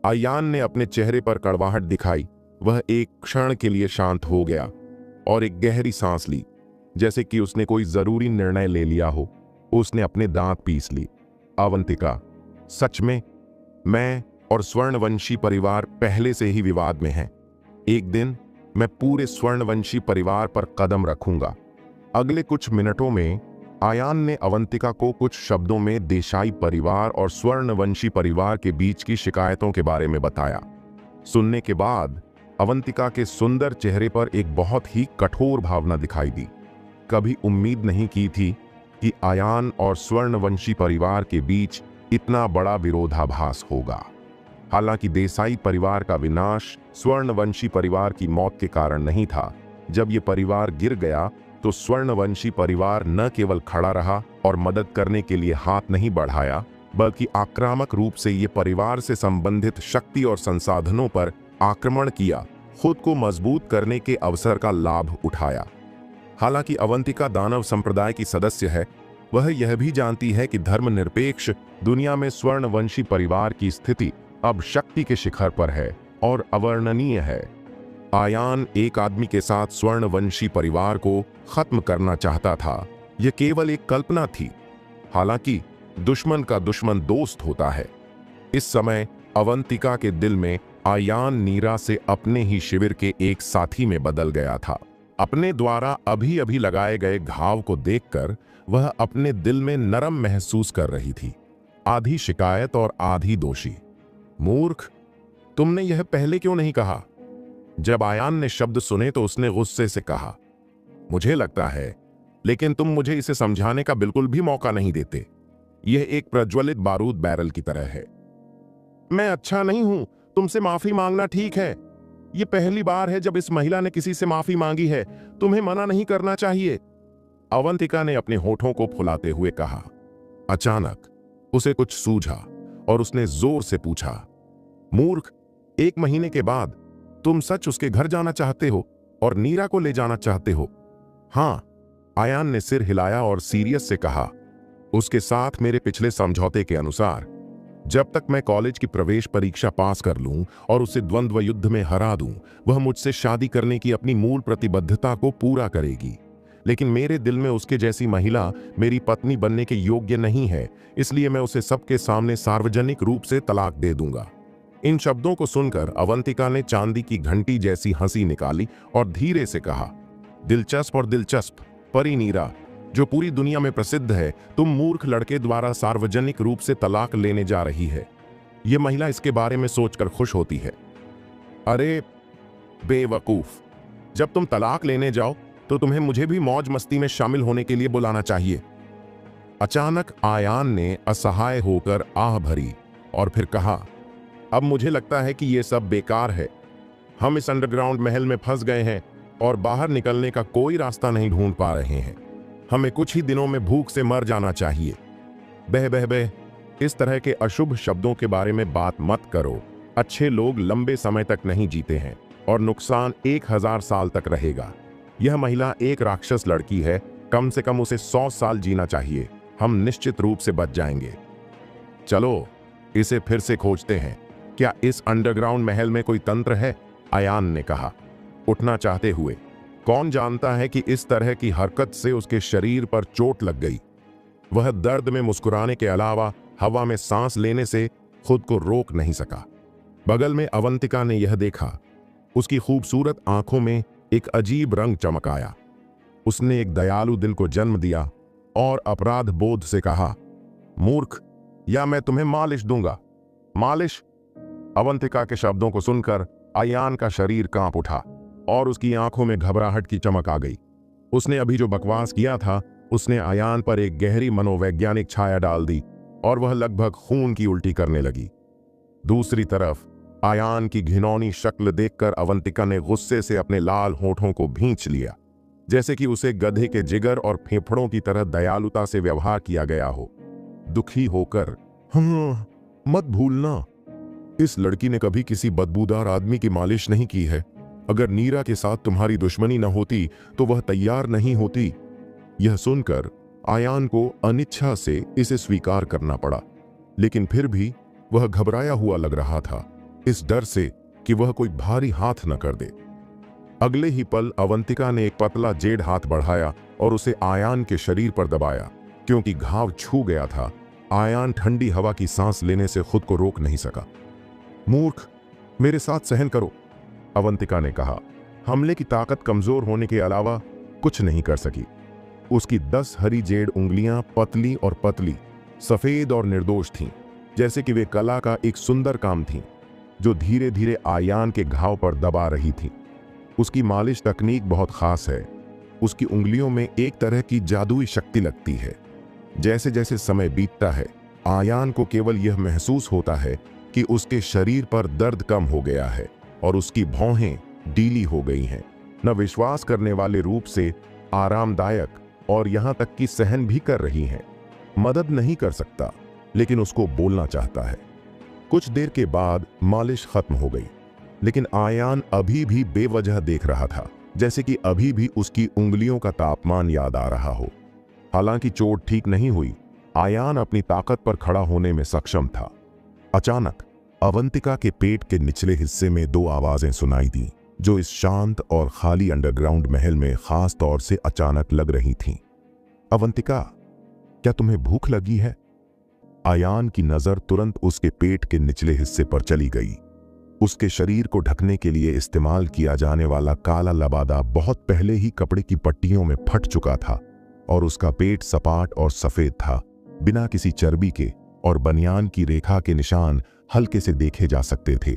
आयान ने अपने चेहरे पर कड़वाहट दिखाई। वह एक क्षण के लिए शांत हो गया और एक गहरी सांस ली, जैसे कि उसने कोई जरूरी निर्णय ले लिया हो। उसने अपने दांत पीस ली। अवंतिका, सच में मैं और स्वर्णवंशी परिवार पहले से ही विवाद में हैं। एक दिन मैं पूरे स्वर्णवंशी परिवार पर कदम रखूंगा। अगले कुछ मिनटों में आयान ने अवंतिका को कुछ शब्दों में देसाई परिवार और स्वर्णवंशी परिवार के बीच की शिकायतों के बारे में बताया। सुनने के बाद अवंतिका के सुंदर चेहरे पर एक बहुत ही कठोर भावना दिखाई दी। कभी उम्मीद नहीं की थी कि आयान और स्वर्णवंशी परिवार के बीच इतना बड़ा विरोधाभास होगा। हालांकि देसाई परिवार का विनाश स्वर्णवंशी परिवार की मौत के कारण नहीं था। जब ये परिवार गिर गया तो स्वर्णवंशी परिवार न केवल खड़ा रहा और मदद करने के लिए हाथ नहीं बढ़ाया, बल्कि आक्रामक रूप से ये परिवार से संबंधित शक्ति और संसाधनों पर आक्रमण किया, खुद को मजबूत करने के अवसर का लाभ उठाया। हालांकि अवंतिका दानव संप्रदाय की सदस्य है, वह यह भी जानती है कि धर्मनिरपेक्ष दुनिया में स्वर्णवंशी परिवार की स्थिति अब शक्ति के शिखर पर है और अवर्णनीय है। आयान एक आदमी के साथ स्वर्णवंशी परिवार को खत्म करना चाहता था। यह केवल एक कल्पना थी। हालांकि दुश्मन का दुश्मन दोस्त होता है। इस समय अवंतिका के दिल में आयान नीरा से अपने ही शिविर के एक साथी में बदल गया था। अपने द्वारा अभी अभी लगाए गए घाव को देखकर वह अपने दिल में नरम महसूस कर रही थी, आधी शिकायत और आधी दोषी। मूर्ख, तुमने यह पहले क्यों नहीं कहा? जब आयान ने शब्द सुने तो उसने गुस्से से कहा, मुझे लगता है, लेकिन तुम मुझे इसे समझाने का बिल्कुल भी मौका नहीं देते। यह एक प्रज्वलित बारूद बैरल की तरह है। मैं अच्छा नहीं हूं, तुमसे माफी मांगना ठीक है। यह पहली बार है जब इस महिला ने किसी से माफी मांगी है। तुम्हें मना नहीं करना चाहिए। अवंतिका ने अपने होठों को फुलाते हुए कहा। अचानक उसे कुछ सूझा और उसने जोर से पूछा, मूर्ख, 1 महीने के बाद तुम सच उसके घर जाना चाहते हो और नीरा को ले जाना चाहते हो? हाँ, आयान ने सिर हिलाया और सीरियस से कहा, उसके साथ मेरे पिछले समझौते के अनुसार जब तक मैं कॉलेज की प्रवेश परीक्षा पास कर लूं और उसे द्वंद्व युद्ध में हरा दूं, वह मुझसे शादी करने की अपनी मूल प्रतिबद्धता को पूरा करेगी। लेकिन मेरे दिल में उसके जैसी महिला मेरी पत्नी बनने के योग्य नहीं है, इसलिए मैं उसे सबके सामने सार्वजनिक रूप से तलाक दे दूंगा। इन शब्दों को सुनकर अवंतिका ने चांदी की घंटी जैसी हंसी निकाली और धीरे से कहा, दिलचस्प और दिलचस्प। परी नीरा, जो पूरी दुनिया में प्रसिद्ध है, तुम मूर्ख लड़के द्वारा सार्वजनिक रूप से तलाक लेने जा रही है। यह महिला इसके बारे में सोचकर खुश होती है। अरे बेवकूफ, जब तुम तलाक लेने जाओ तो तुम्हें मुझे भी मौज मस्ती में शामिल होने के लिए बुलाना चाहिए। अचानक आयान ने असहाय होकर आह भरी और फिर कहा, अब मुझे लगता है कि यह सब बेकार है। हम इस अंडरग्राउंड महल में फंस गए हैं और बाहर निकलने का कोई रास्ता नहीं ढूंढ पा रहे हैं। हमें कुछ ही दिनों में भूख से मर जाना चाहिए। बह बह बह, इस तरह के अशुभ शब्दों के बारे में बात मत करो। अच्छे लोग लंबे समय तक नहीं जीते हैं और नुकसान 1000 साल तक रहेगा। यह महिला एक राक्षस लड़की है, कम से कम उसे 100 साल जीना चाहिए। हम निश्चित रूप से बच जाएंगे। चलो इसे फिर से खोजते हैं। क्या इस अंडरग्राउंड महल में कोई तंत्र है? आयान ने कहा, उठना चाहते हुए। कौन जानता है कि इस तरह की हरकत से उसके शरीर पर चोट लग गई। वह दर्द में मुस्कुराने के अलावा हवा में सांस लेने से खुद को रोक नहीं सका। बगल में अवंतिका ने यह देखा। उसकी खूबसूरत आंखों में एक अजीब रंग चमक आया। उसने एक दयालु दिल को जन्म दिया और अपराध बोध से कहा, मूर्ख, या मैं तुम्हें मालिश दूंगा। मालिश? अवंतिका के शब्दों को सुनकर आयान का शरीर कांप उठा और उसकी आंखों में घबराहट की चमक आ गई। उसने अभी जो बकवास किया था, उसने आयान पर एक गहरी मनोवैज्ञानिक छाया डाल दी और वह लगभग खून की उल्टी करने लगी। दूसरी तरफ आयान की घिनौनी शक्ल देखकर अवंतिका ने गुस्से से अपने लाल होठों को भींच लिया, जैसे कि उसे गधे के जिगर और फेफड़ों की तरह दयालुता से व्यवहार किया गया हो। दुखी होकर, हाँ, मत भूलना, इस लड़की ने कभी किसी बदबूदार आदमी की मालिश नहीं की है। अगर नीरा के साथ तुम्हारी दुश्मनी न होती तो वह तैयार नहीं होती। यह सुनकर आयान को अनिच्छा से इसे स्वीकार करना पड़ा, लेकिन फिर भी वह घबराया हुआ लग रहा था, इस डर से कि वह कोई भारी हाथ न कर दे। अगले ही पल अवंतिका ने एक पतला जेड हाथ बढ़ाया और उसे आयान के शरीर पर दबाया। क्योंकि घाव छू गया था, आयान ठंडी हवा की सांस लेने से खुद को रोक नहीं सका। मूर्ख, मेरे साथ सहन करो, अवंतिका ने कहा। हमले की ताकत कमजोर होने के अलावा कुछ नहीं कर सकी। उसकी 10 हरी जेड उंगलियां पतली और पतली, सफेद और निर्दोष थीं, जैसे कि वे कला का एक सुंदर काम थीं, जो धीरे धीरे आयान के घाव पर दबा रही थीं। उसकी मालिश तकनीक बहुत खास है। उसकी उंगलियों में एक तरह की जादुई शक्ति लगती है। जैसे जैसे समय बीतता है, आयान को केवल यह महसूस होता है कि उसके शरीर पर दर्द कम हो गया है और उसकी भौहें ढीली हो गई हैं। न विश्वास करने वाले रूप से आरामदायक, और यहां तक कि सहन भी कर रही हैं। मदद नहीं कर सकता, लेकिन उसको बोलना चाहता है। कुछ देर के बाद मालिश खत्म हो गई, लेकिन आयान अभी भी बेवजह देख रहा था, जैसे कि अभी भी उसकी उंगलियों का तापमान याद आ रहा हो। हालांकि चोट ठीक नहीं हुई, आयान अपनी ताकत पर खड़ा होने में सक्षम था। अचानक अवंतिका के पेट के निचले हिस्से में 2 आवाजें सुनाई दी, जो इस शांत और खाली अंडरग्राउंड महल में खास तौर से अचानक लग रही थीं। अवंतिका, क्या तुम्हें भूख लगी है? आयान की नजर तुरंत उसके पेट के निचले हिस्से पर चली गई। उसके शरीर को ढकने के लिए इस्तेमाल किया जाने वाला काला लबादा बहुत पहले ही कपड़े की पट्टियों में फट चुका था और उसका पेट सपाट और सफेद था, बिना किसी चर्बी के, और बनियान की रेखा के निशान हल्के से देखे जा सकते थे।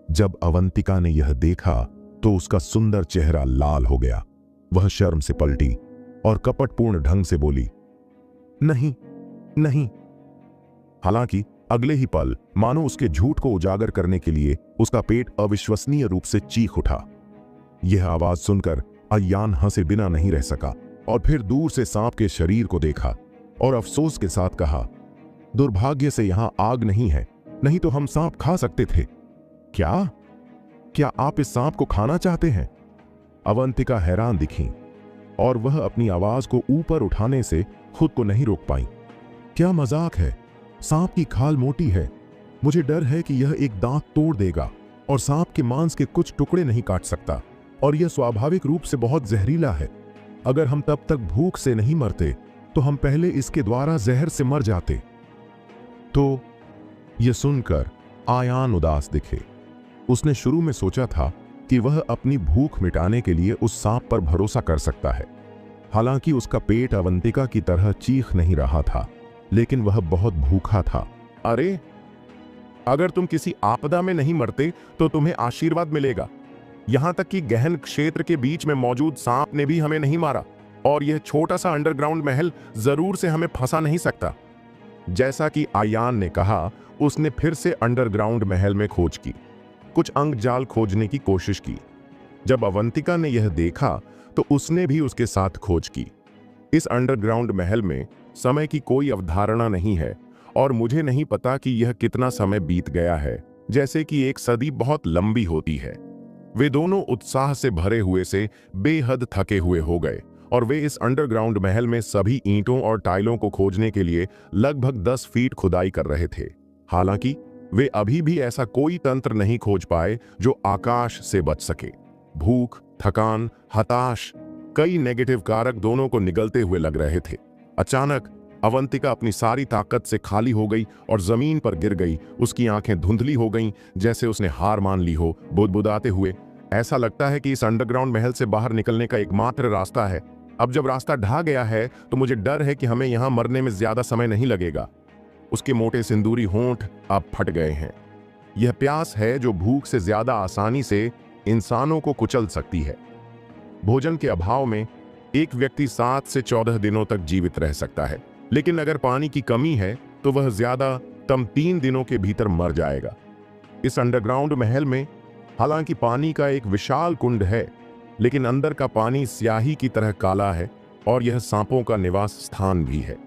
जब अवंतिका ने यह देखा तो उसका सुंदर चेहरा लाल हो गया। वह शर्म से पलटी और कपटपूर्ण ढंग से बोली, नहीं नहीं। हालांकि अगले ही पल मानो उसके झूठ को उजागर करने के लिए उसका पेट अविश्वसनीय रूप से चीख उठा। यह आवाज सुनकर आयान हंसे बिना नहीं रह सका और फिर दूर से सांप के शरीर को देखा और अफसोस के साथ कहा, दुर्भाग्य से यहां आग नहीं है, नहीं तो हम सांप खा सकते थे। क्या आप इस सांप को खाना चाहते हैं? अवंतिका हैरान दिखी और वह अपनी आवाज को ऊपर उठाने से खुद को नहीं रोक पाई। क्या मजाक है? सांप की खाल मोटी है मुझे डर है कि यह एक दांत तोड़ देगा और सांप के मांस के कुछ टुकड़े नहीं काट सकता, और यह स्वाभाविक रूप से बहुत जहरीला है। अगर हम तब तक भूख से नहीं मरते तो हम पहले इसके द्वारा जहर से मर जाते। तो यह सुनकर आयान उदास दिखे। उसने शुरू में सोचा था कि वह अपनी भूख मिटाने के लिए उस सांप पर भरोसा कर सकता है। हालांकि उसका पेट अवंतिका की तरह चीख नहीं रहा था, लेकिन वह बहुत भूखा था। अरे, अगर तुम किसी आपदा में नहीं मरते तो तुम्हें आशीर्वाद मिलेगा। यहां तक कि गहन क्षेत्र के बीच में मौजूद सांप ने भी हमें नहीं मारा, और यह छोटा सा अंडरग्राउंड महल जरूर से हमें फंसा नहीं सकता। जैसा कि आयान ने कहा, उसने फिर से अंडरग्राउंड महल में खोज की, कुछ अंगजाल खोजने की कोशिश की। जब अवंतिका ने यह देखा तो उसने भी उसके साथ खोज की। इस अंडरग्राउंड महल में समय की कोई अवधारणा नहीं है, और मुझे नहीं पता कि यह कितना समय बीत गया है, जैसे कि एक सदी बहुत लंबी होती है। वे दोनों उत्साह से भरे हुए से बेहद थके हुए हो गए, और वे इस अंडरग्राउंड महल में सभी ईंटों और टाइलों को खोजने के लिए लगभग 10 फीट खुदाई कर रहे थे। हालांकि वे अभी भी ऐसा कोई तंत्र नहीं खोज पाए जो आकाश से बच सके। भूख, थकान, हताश, कई नेगेटिव कारक दोनों को निगलते हुए लग रहे थे। अचानक अवंतिका अपनी सारी ताकत से खाली हो गई और जमीन पर गिर गई। उसकी आंखें धुंधली हो गईं, जैसे उसने हार मान ली हो। बुदबुदाते हुए, ऐसा लगता है कि इस अंडरग्राउंड महल से बाहर निकलने का एकमात्र रास्ता है। अब जब रास्ता ढह गया है तो मुझे डर है कि हमें यहां मरने में ज्यादा समय नहीं लगेगा। उसके मोटे सिंदूरी होंठ अब फट गए हैं। यह प्यास है जो भूख से ज्यादा आसानी से इंसानों को कुचल सकती है। भोजन के अभाव में एक व्यक्ति 7 से 14 दिनों तक जीवित रह सकता है, लेकिन अगर पानी की कमी है तो वह ज्यादातम 3 दिनों के भीतर मर जाएगा। इस अंडरग्राउंड महल में हालांकि पानी का एक विशाल कुंड है, लेकिन अंदर का पानी स्याही की तरह काला है, और यह सांपों का निवास स्थान भी है।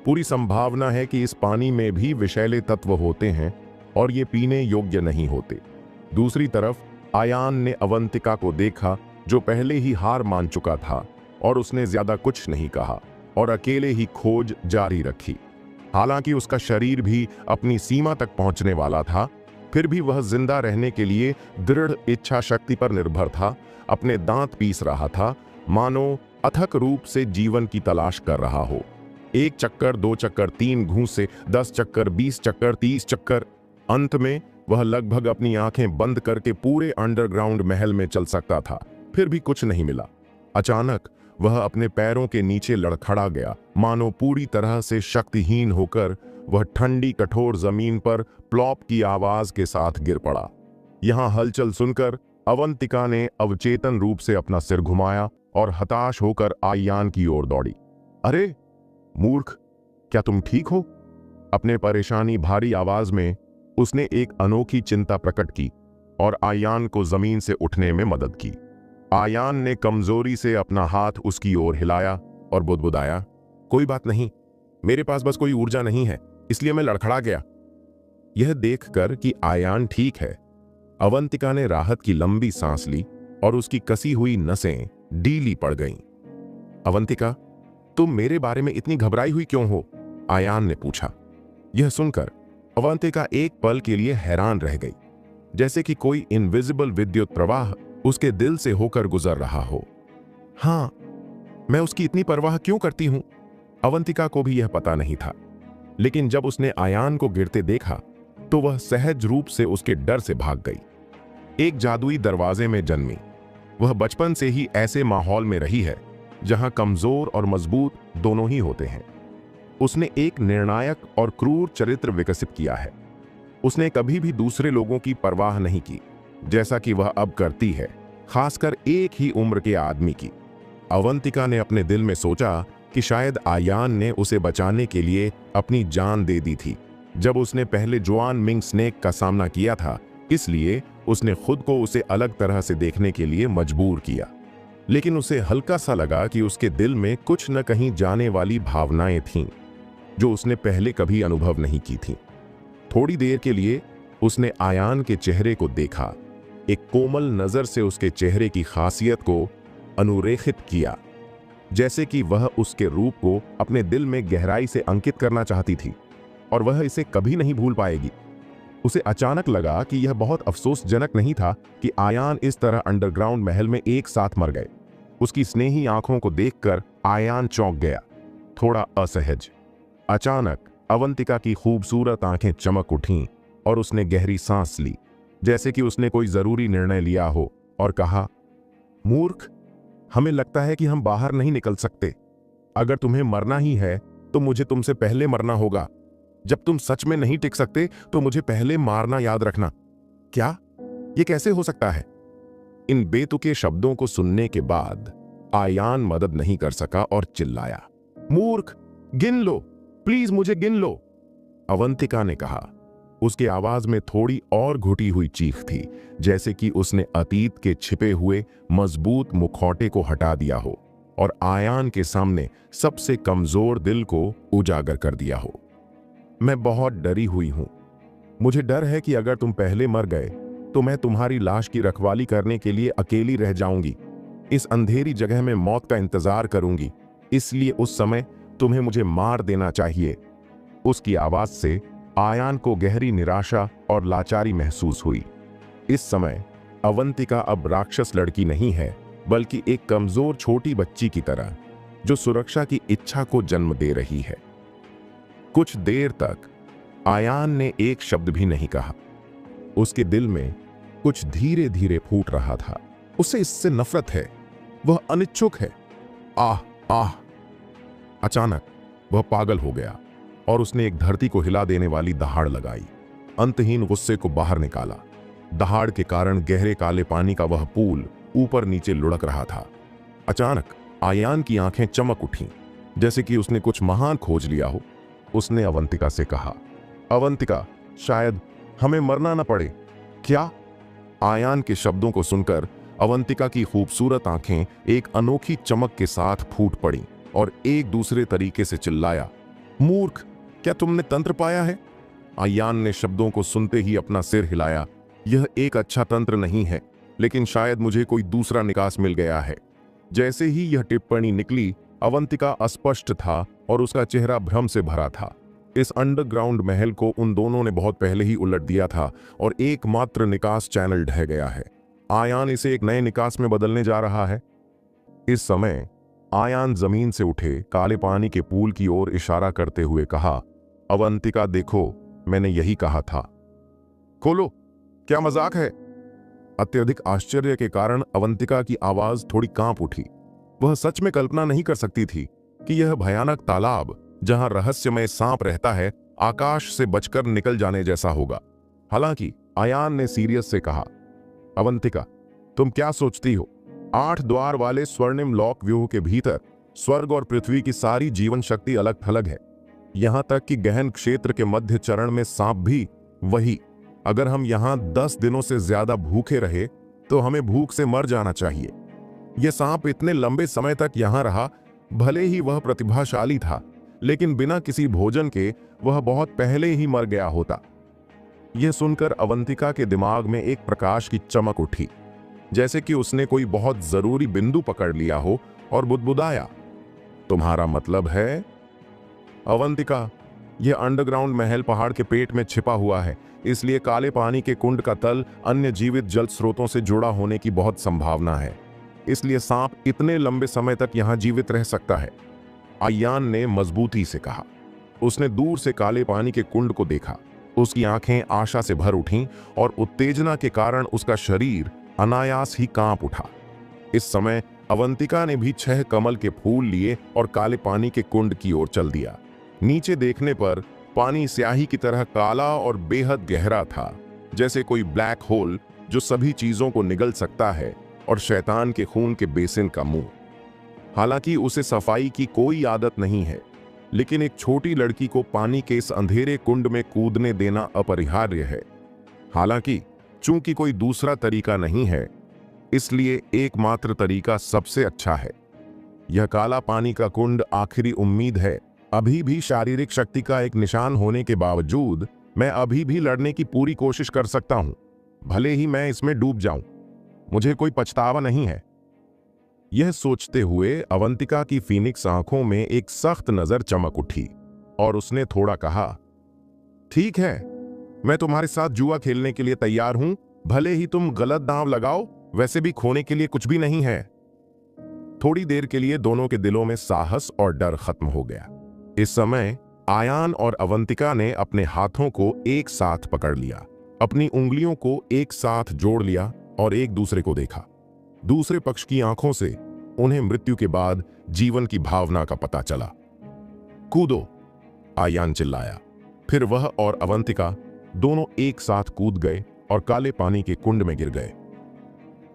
पूरी संभावना है कि इस पानी में भी विषैले तत्व होते हैं और ये पीने योग्य नहीं होते। दूसरी तरफ आयान ने अवंतिका को देखा, जो पहले ही हार मान चुका था, और उसने ज्यादा कुछ नहीं कहा और अकेले ही खोज जारी रखी। हालांकि उसका शरीर भी अपनी सीमा तक पहुंचने वाला था, फिर भी वह जिंदा रहने के लिए दृढ़ इच्छा शक्ति पर निर्भर था। अपने दांत पीस रहा था, मानो अथक रूप से जीवन की तलाश कर रहा हो। 1 चक्कर, 2 चक्कर, 3 घूंसे, 10 चक्कर, 20 चक्कर, 30 चक्कर। अंत में वह लगभग अपनी आंखें बंद करके पूरे अंडरग्राउंड महल में चल सकता था, फिर भी कुछ नहीं मिला। अचानक वह अपने पैरों के नीचे लड़खड़ा गया, मानो पूरी तरह से शक्तिहीन होकर वह ठंडी कठोर जमीन पर प्लॉप की आवाज के साथ गिर पड़ा। यहां हलचल सुनकर अवंतिका ने अवचेतन रूप से अपना सिर घुमाया और हताश होकर आयान की ओर दौड़ी। अरे मूर्ख, क्या तुम ठीक हो? अपने परेशानी भारी आवाज में उसने एक अनोखी चिंता प्रकट की और आयान को जमीन से उठने में मदद की। आयान ने कमजोरी से अपना हाथ उसकी ओर हिलाया और बुदबुदाया, कोई बात नहीं, मेरे पास बस कोई ऊर्जा नहीं है, इसलिए मैं लड़खड़ा गया। यह देखकर कि आयान ठीक है, अवंतिका ने राहत की लंबी सांस ली और उसकी कसी हुई नसें ढीली पड़ गईं। अवंतिका, तुम मेरे बारे में इतनी घबराई हुई क्यों हो? आयान ने पूछा। यह सुनकर अवंतिका एक पल के लिए हैरान रह गई, जैसे कि कोई इनविजिबल विद्युत प्रवाह उसके दिल से होकर गुजर रहा हो। हाँ, मैं उसकी इतनी परवाह क्यों करती हूं? अवंतिका को भी यह पता नहीं था, लेकिन जब उसने आयान को गिरते देखा तो वह सहज रूप से उसके डर से भाग गई। एक जादुई दरवाजे में जन्मी, वह बचपन से ही ऐसे माहौल में रही है जहां कमजोर और मजबूत दोनों ही होते हैं। उसने एक निर्णायक और क्रूर चरित्र विकसित किया है। उसने कभी भी दूसरे लोगों की परवाह नहीं की, जैसा कि वह अब करती है, खासकर एक ही उम्र के आदमी की। अवंतिका ने अपने दिल में सोचा कि शायद आयान ने उसे बचाने के लिए अपनी जान दे दी थी जब उसने पहले जुआन मिंग स्नेक का सामना किया था, इसलिए उसने खुद को उसे अलग तरह से देखने के लिए मजबूर किया। लेकिन उसे हल्का सा लगा कि उसके दिल में कुछ न कहीं जाने वाली भावनाएं थीं जो उसने पहले कभी अनुभव नहीं की थीं। थोड़ी देर के लिए उसने आयान के चेहरे को देखा, एक कोमल नजर से उसके चेहरे की खासियत को अनुरेखित किया, जैसे कि वह उसके रूप को अपने दिल में गहराई से अंकित करना चाहती थी और वह इसे कभी नहीं भूल पाएगी। उसे अचानक लगा कि यह बहुत अफसोसजनक नहीं था कि आयान इस तरह अंडरग्राउंड महल में एक साथ मर गए। उसकी स्नेही आंखों को देखकर आयान चौंक गया, थोड़ा असहज। अचानक अवंतिका की खूबसूरत आंखें चमक उठीं और उसने गहरी सांस ली, जैसे कि उसने कोई जरूरी निर्णय लिया हो, और कहा, मूर्ख, हमें लगता है कि हम बाहर नहीं निकल सकते। अगर तुम्हें मरना ही है तो मुझे तुमसे पहले मरना होगा। जब तुम सच में नहीं टिक सकते तो मुझे पहले मारना याद रखना। क्या? ये कैसे हो सकता है? इन बेतुके शब्दों को सुनने के बाद आयान मदद नहीं कर सका और चिल्लाया, मूर्ख, गिन लो, प्लीज मुझे गिन लो। अवंतिका ने कहा। उसकी आवाज में थोड़ी और घुटी हुई चीख थी, जैसे कि उसने अतीत के छिपे हुए मजबूत मुखौटे को हटा दिया हो और आयान के सामने सबसे कमजोर दिल को उजागर कर दिया हो। मैं बहुत डरी हुई हूं। मुझे डर है कि अगर तुम पहले मर गए तो मैं तुम्हारी लाश की रखवाली करने के लिए अकेली रह जाऊंगी। इस अंधेरी जगह में मौत का इंतजार करूंगी, इसलिए उस समय तुम्हें मुझे मार देना चाहिए। उसकी आवाज से आयान को गहरी निराशा और लाचारी महसूस हुई। इस समय अवंतिका अब राक्षस लड़की नहीं है, बल्कि एक कमजोर छोटी बच्ची की तरह, जो सुरक्षा की इच्छा को जन्म दे रही है। कुछ देर तक आयान ने एक शब्द भी नहीं कहा। उसके दिल में कुछ धीरे धीरे फूट रहा था। उसे इससे नफरत है, वह अनिच्छुक है। आह आह। अचानक वह पागल हो गया और उसने एक धरती को हिला देने वाली दहाड़ लगाई, अंतहीन गुस्से को बाहर निकाला। दहाड़ के कारण गहरे काले पानी का वह पूल ऊपर नीचे लुढ़क रहा था। अचानक आयान की आंखें चमक उठीं, जैसे कि उसने कुछ महान खोज लिया हो। उसने अवंतिका से कहा, अवंतिका, शायद हमें मरना न पड़े। क्या? आयान के शब्दों को सुनकर अवंतिका की खूबसूरत आंखें एक अनोखी चमक के साथ फूट पड़ीं और एक दूसरे तरीके से चिल्लाया, मूर्ख, क्या तुमने तंत्र पाया है? आयान ने शब्दों को सुनते ही अपना सिर हिलाया। यह एक अच्छा तंत्र नहीं है, लेकिन शायद मुझे कोई दूसरा निकास मिल गया है। जैसे ही यह टिप्पणी निकली, अवंतिका अस्पष्ट था और उसका चेहरा भ्रम से भरा था। इस अंडरग्राउंड महल को उन दोनों ने बहुत पहले ही उलट दिया था और एकमात्र निकास चैनल ढह गया है। आयान इसे एक नए निकास में बदलने जा रहा है। इस समय आयान जमीन से उठे काले पानी के पूल की ओर इशारा करते हुए कहा, अवंतिका देखो, मैंने यही कहा था। खोलो, क्या मजाक है? अत्यधिक आश्चर्य के कारण अवंतिका की आवाज थोड़ी कांप उठी। वह सच में कल्पना नहीं कर सकती थी कि यह भयानक तालाब, जहां रहस्यमय सांप रहता है, आकाश से बचकर निकल जाने जैसा होगा। हालांकि आयान ने सीरियस से कहा, अवंतिका, तुम क्या सोचती हो? 8 द्वार वाले स्वर्णिम लॉक व्यूह के भीतर स्वर्ग और पृथ्वी की सारी जीवन शक्ति अलग थलग है। यहां तक कि गहन क्षेत्र के मध्य चरण में सांप भी वही। अगर हम यहां 10 दिनों से ज्यादा भूखे रहे तो हमें भूख से मर जाना चाहिए। यह सांप इतने लंबे समय तक यहां रहा, भले ही वह प्रतिभाशाली था, लेकिन बिना किसी भोजन के वह बहुत पहले ही मर गया होता। यह सुनकर अवंतिका के दिमाग में एक प्रकाश की चमक उठी, जैसे कि उसने कोई बहुत जरूरी बिंदु पकड़ लिया हो, और बुदबुदाया, तुम्हारा मतलब है? अवंतिका, यह अंडरग्राउंड महल पहाड़ के पेट में छिपा हुआ है, इसलिए काले पानी के कुंड का तल अन्य जीवित जल स्रोतों से जुड़ा होने की बहुत संभावना है। इसलिए सांप इतने लंबे समय तक यहां जीवित रह सकता है। आयान ने मजबूती से कहा। उसने दूर से काले पानी के कुंड को देखा। उसकी आंखें आशा से भर उठीं और उत्तेजना के कारण उसका शरीर अनायास ही कांप उठा। इस समय अवंतिका ने भी 6 कमल के फूल लिए और काले पानी के कुंड की ओर चल दिया। नीचे देखने पर पानी स्याही की तरह काला और बेहद गहरा था, जैसे कोई ब्लैक होल जो सभी चीजों को निगल सकता है, और शैतान के खून के बेसिन का मुंह। हालांकि उसे सफाई की कोई आदत नहीं है, लेकिन एक छोटी लड़की को पानी के इस अंधेरे कुंड में कूदने देना अपरिहार्य है। हालांकि चूंकि कोई दूसरा तरीका नहीं है, इसलिए एकमात्र तरीका सबसे अच्छा है। यह काला पानी का कुंड आखिरी उम्मीद है। अभी भी शारीरिक शक्ति का एक निशान होने के बावजूद मैं अभी भी लड़ने की पूरी कोशिश कर सकता हूं, भले ही मैं इसमें डूब जाऊं। मुझे कोई पछतावा नहीं है। यह सोचते हुए अवंतिका की फीनिक्स आंखों में एक सख्त नजर चमक उठी और उसने थोड़ा कहा, ठीक है, मैं तुम्हारे साथ जुआ खेलने के लिए तैयार हूं, भले ही तुम गलत दांव लगाओ, वैसे भी खोने के लिए कुछ भी नहीं है। थोड़ी देर के लिए दोनों के दिलों में साहस और डर खत्म हो गया। इस समय आयान और अवंतिका ने अपने हाथों को एक साथ पकड़ लिया, अपनी उंगलियों को एक साथ जोड़ लिया और एक दूसरे को देखा। दूसरे पक्ष की आंखों से उन्हें मृत्यु के बाद जीवन की भावना का पता चला। कूदो, आयान चिल्लाया। फिर वह और अवंतिका दोनों एक साथ कूद गए और काले पानी के कुंड में गिर गए।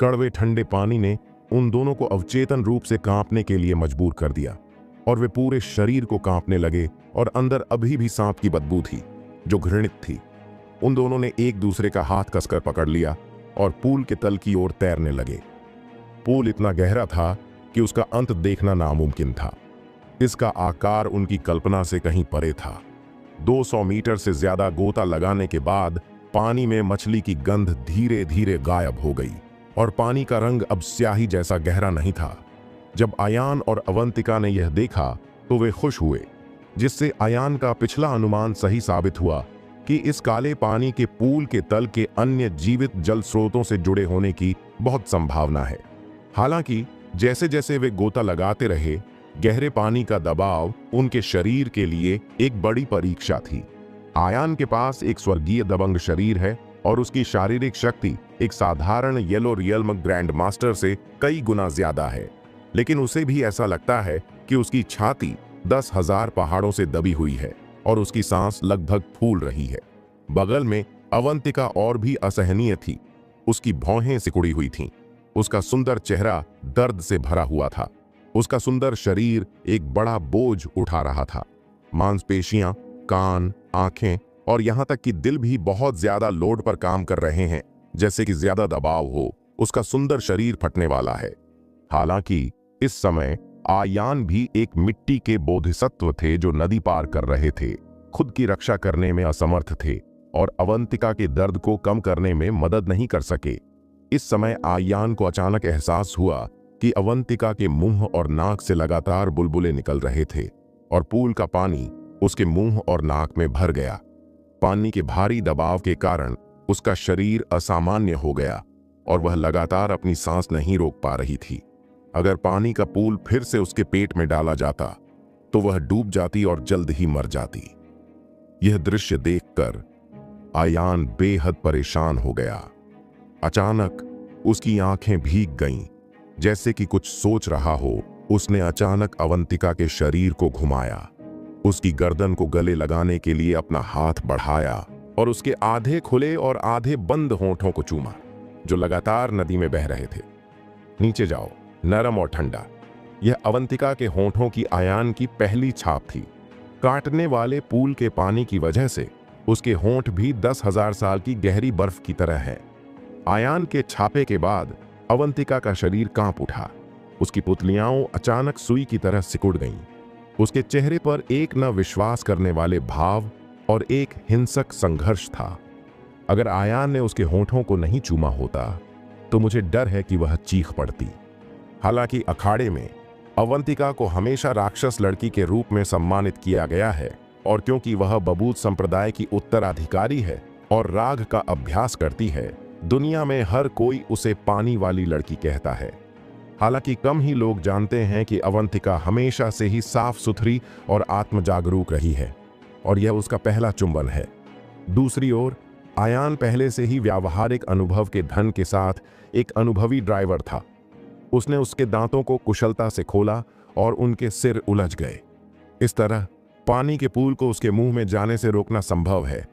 कड़वे ठंडे पानी ने उन दोनों को अवचेतन रूप से कांपने के लिए मजबूर कर दिया और वे पूरे शरीर को कांपने लगे और अंदर अभी भी सांप की बदबू थी जो घृणित थी। उन दोनों ने एक दूसरे का हाथ कसकर पकड़ लिया और पूल के तल की ओर तैरने लगे। पूल इतना गहरा था कि उसका अंत देखना नामुमकिन था। इसका आकार उनकी कल्पना से कहीं परे था। 200 मीटर से ज्यादा गोता लगाने के बाद पानी में मछली की गंध धीरे धीरे गायब हो गई और पानी का रंग अब स्याही जैसा गहरा नहीं था। जब आयान और अवंतिका ने यह देखा तो वे खुश हुए, जिससे आयान का पिछला अनुमान सही साबित हुआ कि इस काले पानी के पूल के तल के अन्य जीवित जल स्रोतों से जुड़े होने की बहुत संभावना है। हालांकि जैसे जैसे वे गोता लगाते रहे, गहरे पानी का दबाव उनके शरीर के लिए एक बड़ी परीक्षा थी। आयान के पास एक स्वर्गीय दबंग शरीर है और उसकी शारीरिक शक्ति एक साधारण येलो रियल्म ग्रैंड मास्टर से कई गुना ज्यादा है, लेकिन उसे भी ऐसा लगता है कि उसकी छाती 10,000 पहाड़ों से दबी हुई है और उसकी सांस लगभग फूल रही है। बगल में अवंतिका और भी असहनीय थी। उसकी भौहें सिकुड़ी हुई थीं। उसका सुंदर चेहरा दर्द से भरा हुआ था। उसका सुंदर शरीर एक बड़ा बोझ उठा रहा था। मांसपेशियां, कान, आंखें और यहां तक कि दिल भी बहुत ज्यादा लोड पर काम कर रहे हैं, जैसे कि ज्यादा दबाव हो। उसका सुंदर शरीर फटने वाला है। हालांकि इस समय आयान भी एक मिट्टी के बोधिसत्व थे जो नदी पार कर रहे थे, खुद की रक्षा करने में असमर्थ थे और अवंतिका के दर्द को कम करने में मदद नहीं कर सके। इस समय आयान को अचानक एहसास हुआ कि अवंतिका के मुंह और नाक से लगातार बुलबुले निकल रहे थे और पूल का पानी उसके मुंह और नाक में भर गया। पानी के भारी दबाव के कारण उसका शरीर असामान्य हो गया और वह लगातार अपनी सांस नहीं रोक पा रही थी। अगर पानी का पूल फिर से उसके पेट में डाला जाता तो वह डूब जाती और जल्द ही मर जाती। यह दृश्य देखकर आयान बेहद परेशान हो गया। अचानक उसकी आंखें भीग गईं, जैसे कि कुछ सोच रहा हो। उसने अचानक अवंतिका के शरीर को घुमाया, उसकी गर्दन को गले लगाने के लिए अपना हाथ बढ़ाया और उसके आधे खुले और आधे बंद होंठों को चूमा, जो लगातार नदी में बह रहे थे। नीचे जाओ, नरम और ठंडा। यह अवंतिका के होंठों की आयान की पहली छाप थी। काटने वाले पूल के पानी की वजह से उसके होंठ भी 10,000 साल की गहरी बर्फ की तरह है। आयान के छापे के बाद अवंतिका का शरीर कांप उठा। उसकी पुतलियां अचानक सुई की तरह सिकुड़ गईं। उसके चेहरे पर एक न विश्वास करने वाले भाव और एक हिंसक संघर्ष था। अगर आयान ने उसके होंठों को नहीं चूमा होता तो मुझे डर है कि वह चीख पड़ती। हालांकि अखाड़े में अवंतिका को हमेशा राक्षस लड़की के रूप में सम्मानित किया गया है और क्योंकि वह बबूत संप्रदाय की उत्तराधिकारी है और राग का अभ्यास करती है, दुनिया में हर कोई उसे पानी वाली लड़की कहता है। हालांकि कम ही लोग जानते हैं कि अवंतिका हमेशा से ही साफ सुथरी और आत्मजागरूक रही है और यह उसका पहला चुंबन है। दूसरी ओर आयान पहले से ही व्यावहारिक अनुभव के धन के साथ एक अनुभवी ड्राइवर था। उसने उसके दांतों को कुशलता से खोला और उनके सिर उलझ गए। इस तरह पानी के पूल को उसके मुंह में जाने से रोकना संभव है।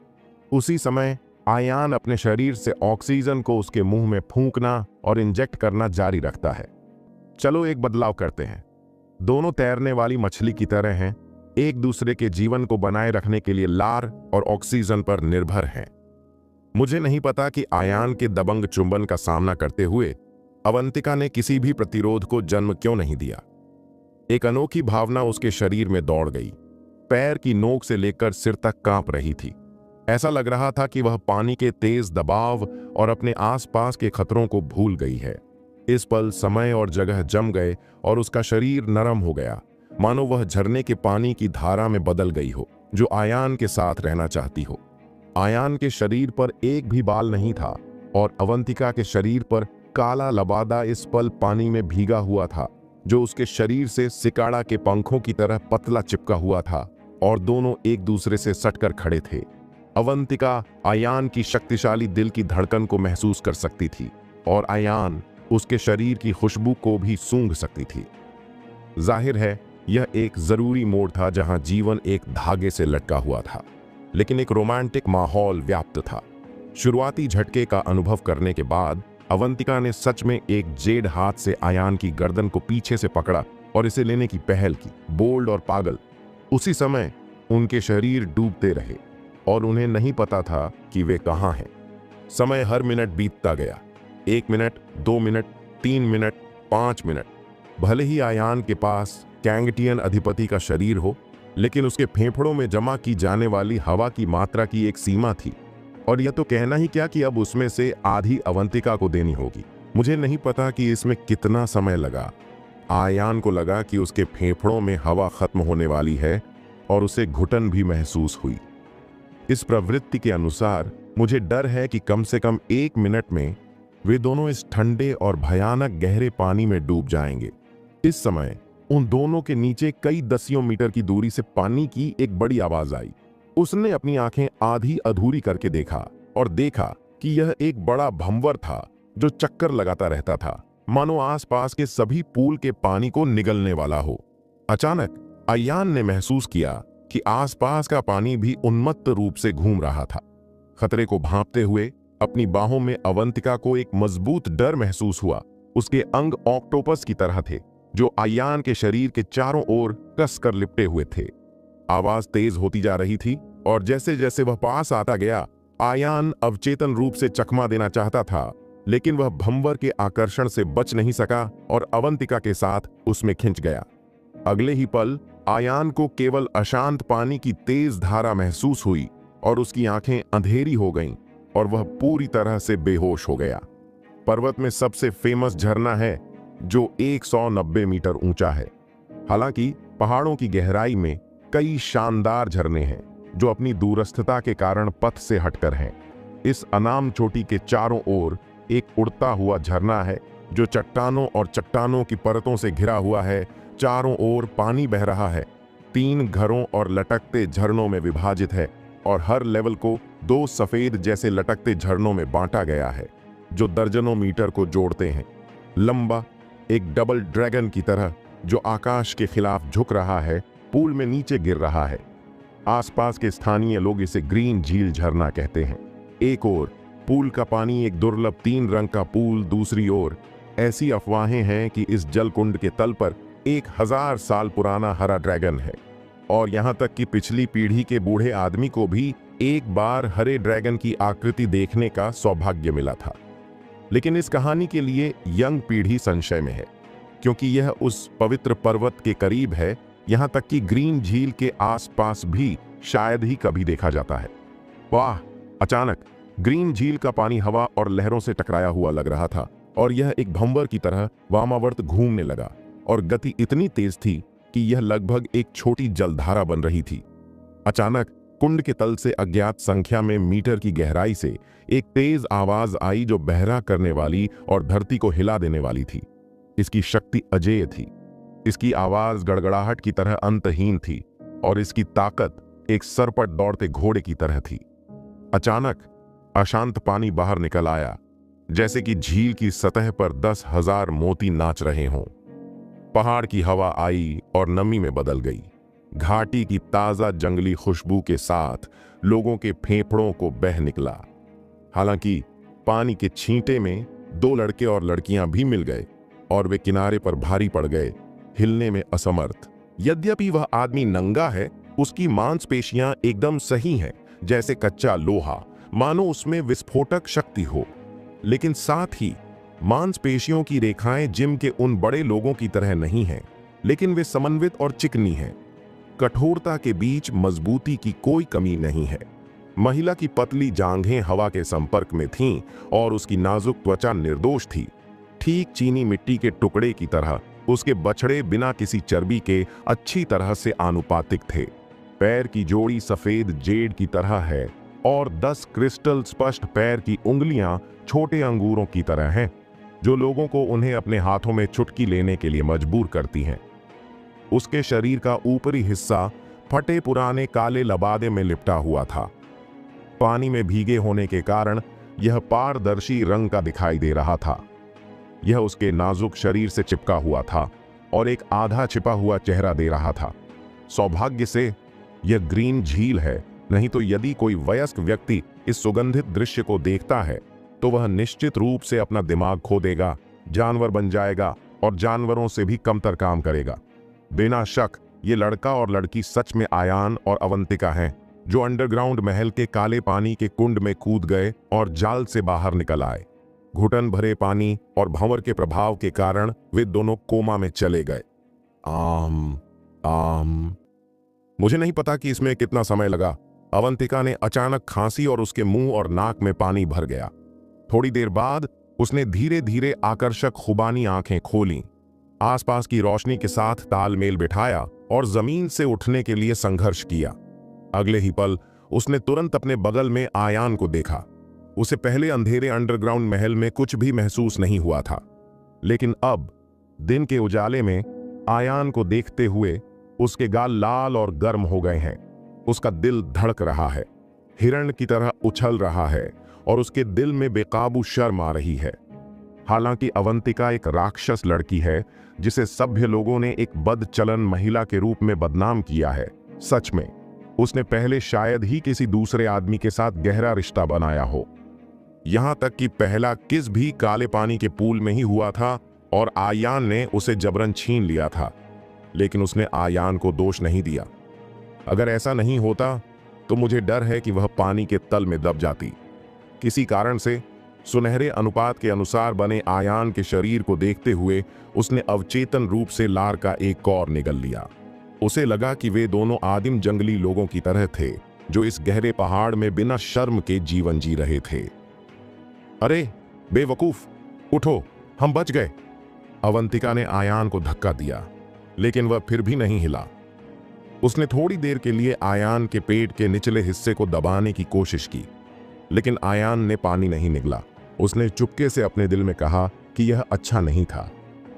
उसी समय आयान अपने शरीर से ऑक्सीजन को उसके मुंह में फूंकना और इंजेक्ट करना जारी रखता है। चलो एक बदलाव करते हैं। दोनों तैरने वाली मछली की तरह हैं, एक दूसरे के जीवन को बनाए रखने के लिए लार और ऑक्सीजन पर निर्भर हैं। मुझे नहीं पता कि आयान के दबंग चुंबन का सामना करते हुए अवंतिका ने किसी भी प्रतिरोध को जन्म क्यों नहीं दिया। एक अनोखी भावना उसके शरीर में दौड़ गई। पैर की नोक से लेकर सिर तक कांप रही थी। ऐसा लग रहा था कि वह पानी के तेज दबाव और अपने आसपास के खतरों को भूल गई है। इस पल समय और जगह जम गए और उसका शरीर नरम हो गया, मानो वह झरने के पानी की धारा में बदल गई हो जो आयान के साथ रहना चाहती हो। आयान के शरीर पर एक भी बाल नहीं था और अवंतिका के शरीर पर काला लबादा इस पल पानी में भीगा हुआ था, जो उसके शरीर से सिकाड़ा के पंखों की तरह पतला चिपका हुआ था और दोनों एक दूसरे से सटकर खड़े थे। अवंतिका आयान की शक्तिशाली दिल की धड़कन को महसूस कर सकती थी और आयान उसके शरीर की खुशबू को भी सूंघ सकती थी। जाहिर है यह एक जरूरी मोड़ था जहां जीवन एक धागे से लटका हुआ था, लेकिन एक रोमांटिक माहौल व्याप्त था। शुरुआती झटके का अनुभव करने के बाद अवंतिका ने सच में एक जेड हाथ से आयान की गर्दन को पीछे से पकड़ा और इसे लेने की पहल की, बोल्ड और पागल। उसी समय उनके शरीर डूबते रहे और उन्हें नहीं पता था कि वे कहां हैं। समय हर मिनट बीतता गया, 1 मिनट, 2 मिनट, 3 मिनट, 5 मिनट। भले ही आयान के पास कैंगटियन अधिपति का शरीर हो, लेकिन उसके फेफड़ों में जमा की जाने वाली हवा की मात्रा की एक सीमा थी, और यह तो कहना ही क्या कि अब उसमें से आधी अवंतिका को देनी होगी। मुझे नहीं पता कि इसमें कितना समय लगा। आयान को लगा कि उसके फेफड़ों में हवा खत्म होने वाली है और उसे घुटन भी महसूस हुई। इस प्रवृत्ति के अनुसार मुझे डर है कि कम से कम 1 मिनट में वे दोनों इस ठंडे और भयानक गहरे पानी में डूब जाएंगे। इस समय उन दोनों के नीचे कई दसियों मीटर की दूरी से पानी की एक बड़ी आवाज आई। उसने अपनी आंखें आधी अधूरी करके देखा और देखा कि यह एक बड़ा भंवर था जो चक्कर लगाता रहता था, मानो आसपास के सभी पूल के पानी को निगलने वाला हो। अचानक आयान ने महसूस किया कि आसपास का पानी भी उन्मत्त रूप से घूम रहा था। खतरे को भांपते हुए अपनी बाहों में अवंतिका को एक मजबूत डर महसूस हुआ। उसके अंग ऑक्टोपस की तरह थे, जो आयान के शरीर के चारों ओर कसकर लिपटे हुए थे। आवाज तेज होती जा रही थी और जैसे जैसे वह पास आता गया, आयान अवचेतन रूप से चकमा देना चाहता था, लेकिन वह भंवर के आकर्षण से बच नहीं सका और अवंतिका के साथ उसमें खिंच गया। अगले ही पल आयान को केवल अशांत पानी की तेज धारा महसूस हुई और उसकी आंखें अंधेरी हो गईं और वह पूरी तरह से बेहोश हो गया। पर्वत में सबसे फेमस झरना है जो 190 मीटर ऊंचा है। हालांकि पहाड़ों की गहराई में कई शानदार झरने हैं जो अपनी दूरस्थता के कारण पथ से हटकर हैं। इस अनाम चोटी के चारों ओर एक उड़ता हुआ झरना है जो चट्टानों और चट्टानों की परतों से घिरा हुआ है। चारों ओर पानी बह रहा है, 3 घरों और लटकते झरनों में विभाजित है और हर लेवल को 2 सफेद जैसे लटकते झरनों में बांटा गया है जो दर्जनों मीटर को जोड़ते हैं। लंबा एक डबल ड्रैगन की तरह जो आकाश के खिलाफ झुक रहा है, पूल में नीचे गिर रहा है। आसपास के स्थानीय लोग इसे ग्रीन झील झरना कहते हैं। एक ओर पूल का पानी एक दुर्लभ 3 रंग का पूल, दूसरी ओर ऐसी अफवाहें हैं कि इस जलकुंड के तल पर 1000 साल पुराना हरा ड्रैगन है और यहां तक कि पिछली पीढ़ी के बूढ़े आदमी को भी एक बार हरे ड्रैगन की आकृति देखने का सौभाग्य मिला था। लेकिन इस कहानी के लिए यंग पीढ़ी संशय में है, क्योंकि यह उस पवित्र पर्वत के करीब है, यहां तक कि ग्रीन झील के आसपास भी शायद ही कभी देखा जाता है। वाह! अचानक ग्रीन झील का पानी हवा और लहरों से टकराया हुआ लग रहा था और यह एक भंवर की तरह वामावर्त घूमने लगा और गति इतनी तेज थी कि यह लगभग एक छोटी जलधारा बन रही थी। अचानक कुंड के तल से अज्ञात संख्या में मीटर की गहराई से एक तेज आवाज आई जो बहरा करने वाली और धरती को हिला देने वाली थी। इसकी शक्ति अजेय थी। इसकी आवाज गड़गड़ाहट की तरह अंतहीन थी और इसकी ताकत एक सरपट दौड़ते घोड़े की तरह थी। अचानक अशांत पानी बाहर निकल आया, जैसे कि झील की सतह पर 10,000 मोती नाच रहे हों। पहाड़ की हवा आई और नमी में बदल गई। घाटी की ताजा जंगली खुशबू के साथ लोगों के फेफड़ों को बह निकला। हालांकि पानी के छींटे में 2 लड़के और लड़कियां भी मिल गए और वे किनारे पर भारी पड़ गए, हिलने में असमर्थ। यद्यपि वह आदमी नंगा है, उसकी मांसपेशियां एकदम सही हैं, जैसे कच्चा लोहा, मानो उसमें विस्फोटक शक्ति हो। लेकिन साथ ही मांसपेशियों की रेखाएं जिम के उन बड़े लोगों की तरह नहीं हैं, लेकिन वे समन्वित और चिकनी हैं। कठोरता के बीच मजबूती की कोई कमी नहीं है। महिला की पतली जांघें हवा के संपर्क में थीं और उसकी नाजुक त्वचा निर्दोष थी, ठीक चीनी मिट्टी के टुकड़े की तरह। उसके बछड़े बिना किसी चर्बी के अच्छी तरह से आनुपातिक थे। पैर की जोड़ी सफेद जेड की तरह है और 10 क्रिस्टल स्पष्ट पैर की उंगलियां छोटे अंगूरों की तरह हैं, जो लोगों को उन्हें अपने हाथों में चुटकी लेने के लिए मजबूर करती हैं। उसके शरीर का ऊपरी हिस्सा फटे पुराने काले लबादे में लिपटा हुआ था। पानी में भीगे होने के कारण यह पारदर्शी रंग का दिखाई दे रहा था। यह उसके नाजुक शरीर से चिपका हुआ था और एक आधा छिपा हुआ चेहरा दे रहा था। सौभाग्य से यह ग्रीन झील है, नहीं तो यदि कोई वयस्क व्यक्ति इस सुगंधित दृश्य को देखता है तो वह निश्चित रूप से अपना दिमाग खो देगा, जानवर बन जाएगा और जानवरों से भी कमतर काम करेगा। बिना शक ये लड़का और लड़की सच में आयान और अवंतिका हैं, जो अंडरग्राउंड महल के काले पानी के कुंड में कूद गए और जाल से बाहर निकल आए। घुटन भरे पानी और भंवर के प्रभाव के कारण वे दोनों कोमा में चले गए। मुझे नहीं पता कि इसमें कितना समय लगा। अवंतिका ने अचानक खांसी और उसके मुंह और नाक में पानी भर गया। थोड़ी देर बाद उसने धीरे धीरे आकर्षक खुबानी आंखें खोलीं, आसपास की रोशनी के साथ तालमेल बिठाया और जमीन से उठने के लिए संघर्ष किया। अगले ही पल उसने तुरंत अपने बगल में आयान को देखा। उसे पहले अंधेरे अंडरग्राउंड महल में कुछ भी महसूस नहीं हुआ था, लेकिन अब दिन के उजाले में आयान को देखते हुए उसके गाल लाल और गर्म हो गए हैं। उसका दिल धड़क रहा है, हिरण की तरह उछल रहा है और उसके दिल में बेकाबू शर्म आ रही है। हालांकि अवंतिका एक राक्षस लड़की है जिसे सभ्य लोगों ने एक बदचलन महिला के रूप में बदनाम किया है, सच में उसने पहले शायद ही किसी दूसरे आदमी के साथ गहरा रिश्ता बनाया हो। यहां तक कि पहला किस भी काले पानी के पूल में ही हुआ था और आयान ने उसे जबरन छीन लिया था, लेकिन उसने आयान को दोष नहीं दिया। अगर ऐसा नहीं होता तो मुझे डर है कि वह पानी के तल में दब जाती। किसी कारण से सुनहरे अनुपात के अनुसार बने आयान के शरीर को देखते हुए उसने अवचेतन रूप से लार का एक कौर निगल लिया। उसे लगा कि वे दोनों आदिम जंगली लोगों की तरह थे, जो इस गहरे पहाड़ में बिना शर्म के जीवन जी रहे थे। अरे बेवकूफ, उठो, हम बच गए। अवंतिका ने आयान को धक्का दिया, लेकिन वह फिर भी नहीं हिला। उसने थोड़ी देर के लिए आयान के पेट के निचले हिस्से को दबाने की कोशिश की, लेकिन आयान ने पानी नहीं निगला। उसने चुपके से अपने दिल में कहा कि यह अच्छा नहीं था।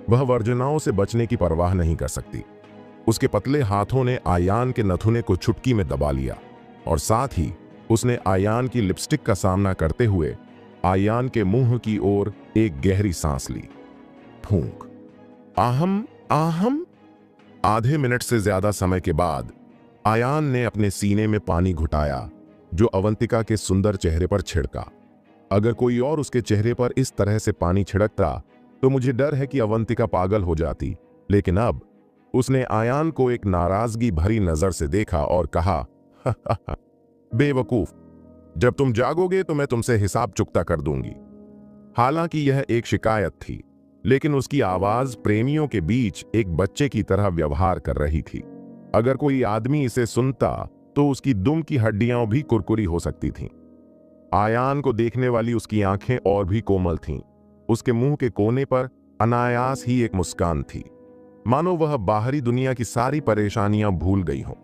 वह वर्जनाओं से बचने की परवाह नहीं कर सकती। उसके पतले हाथों ने आयान के नथुने को चुटकी में दबा लिया और साथ ही उसने आयान की लिपस्टिक का सामना करते हुए आयान के मुंह की ओर एक गहरी सांस ली। फूंक। आहम आहम। आधे मिनट से ज्यादा समय के बाद आयान ने अपने सीने में पानी घुटाया, जो अवंतिका के सुंदर चेहरे पर छिड़का। अगर कोई और उसके चेहरे पर इस तरह से पानी छिड़कता तो मुझे डर है कि अवंतिका पागल हो जाती, लेकिन अब उसने आयान को एक नाराजगी भरी नजर से देखा और कहा, बेवकूफ, जब तुम जागोगे तो मैं तुमसे हिसाब चुकता कर दूंगी। हालांकि यह एक शिकायत थी, लेकिन उसकी आवाज प्रेमियों के बीच एक बच्चे की तरह व्यवहार कर रही थी। अगर कोई आदमी इसे सुनता तो उसकी दुम की हड्डियां भी कुरकुरी हो सकती थीं। आयान को देखने वाली उसकी आंखें और भी कोमल थीं। उसके मुंह के कोने पर अनायास ही एक मुस्कान थी, मानो वह बाहरी दुनिया की सारी परेशानियां भूल गई हों।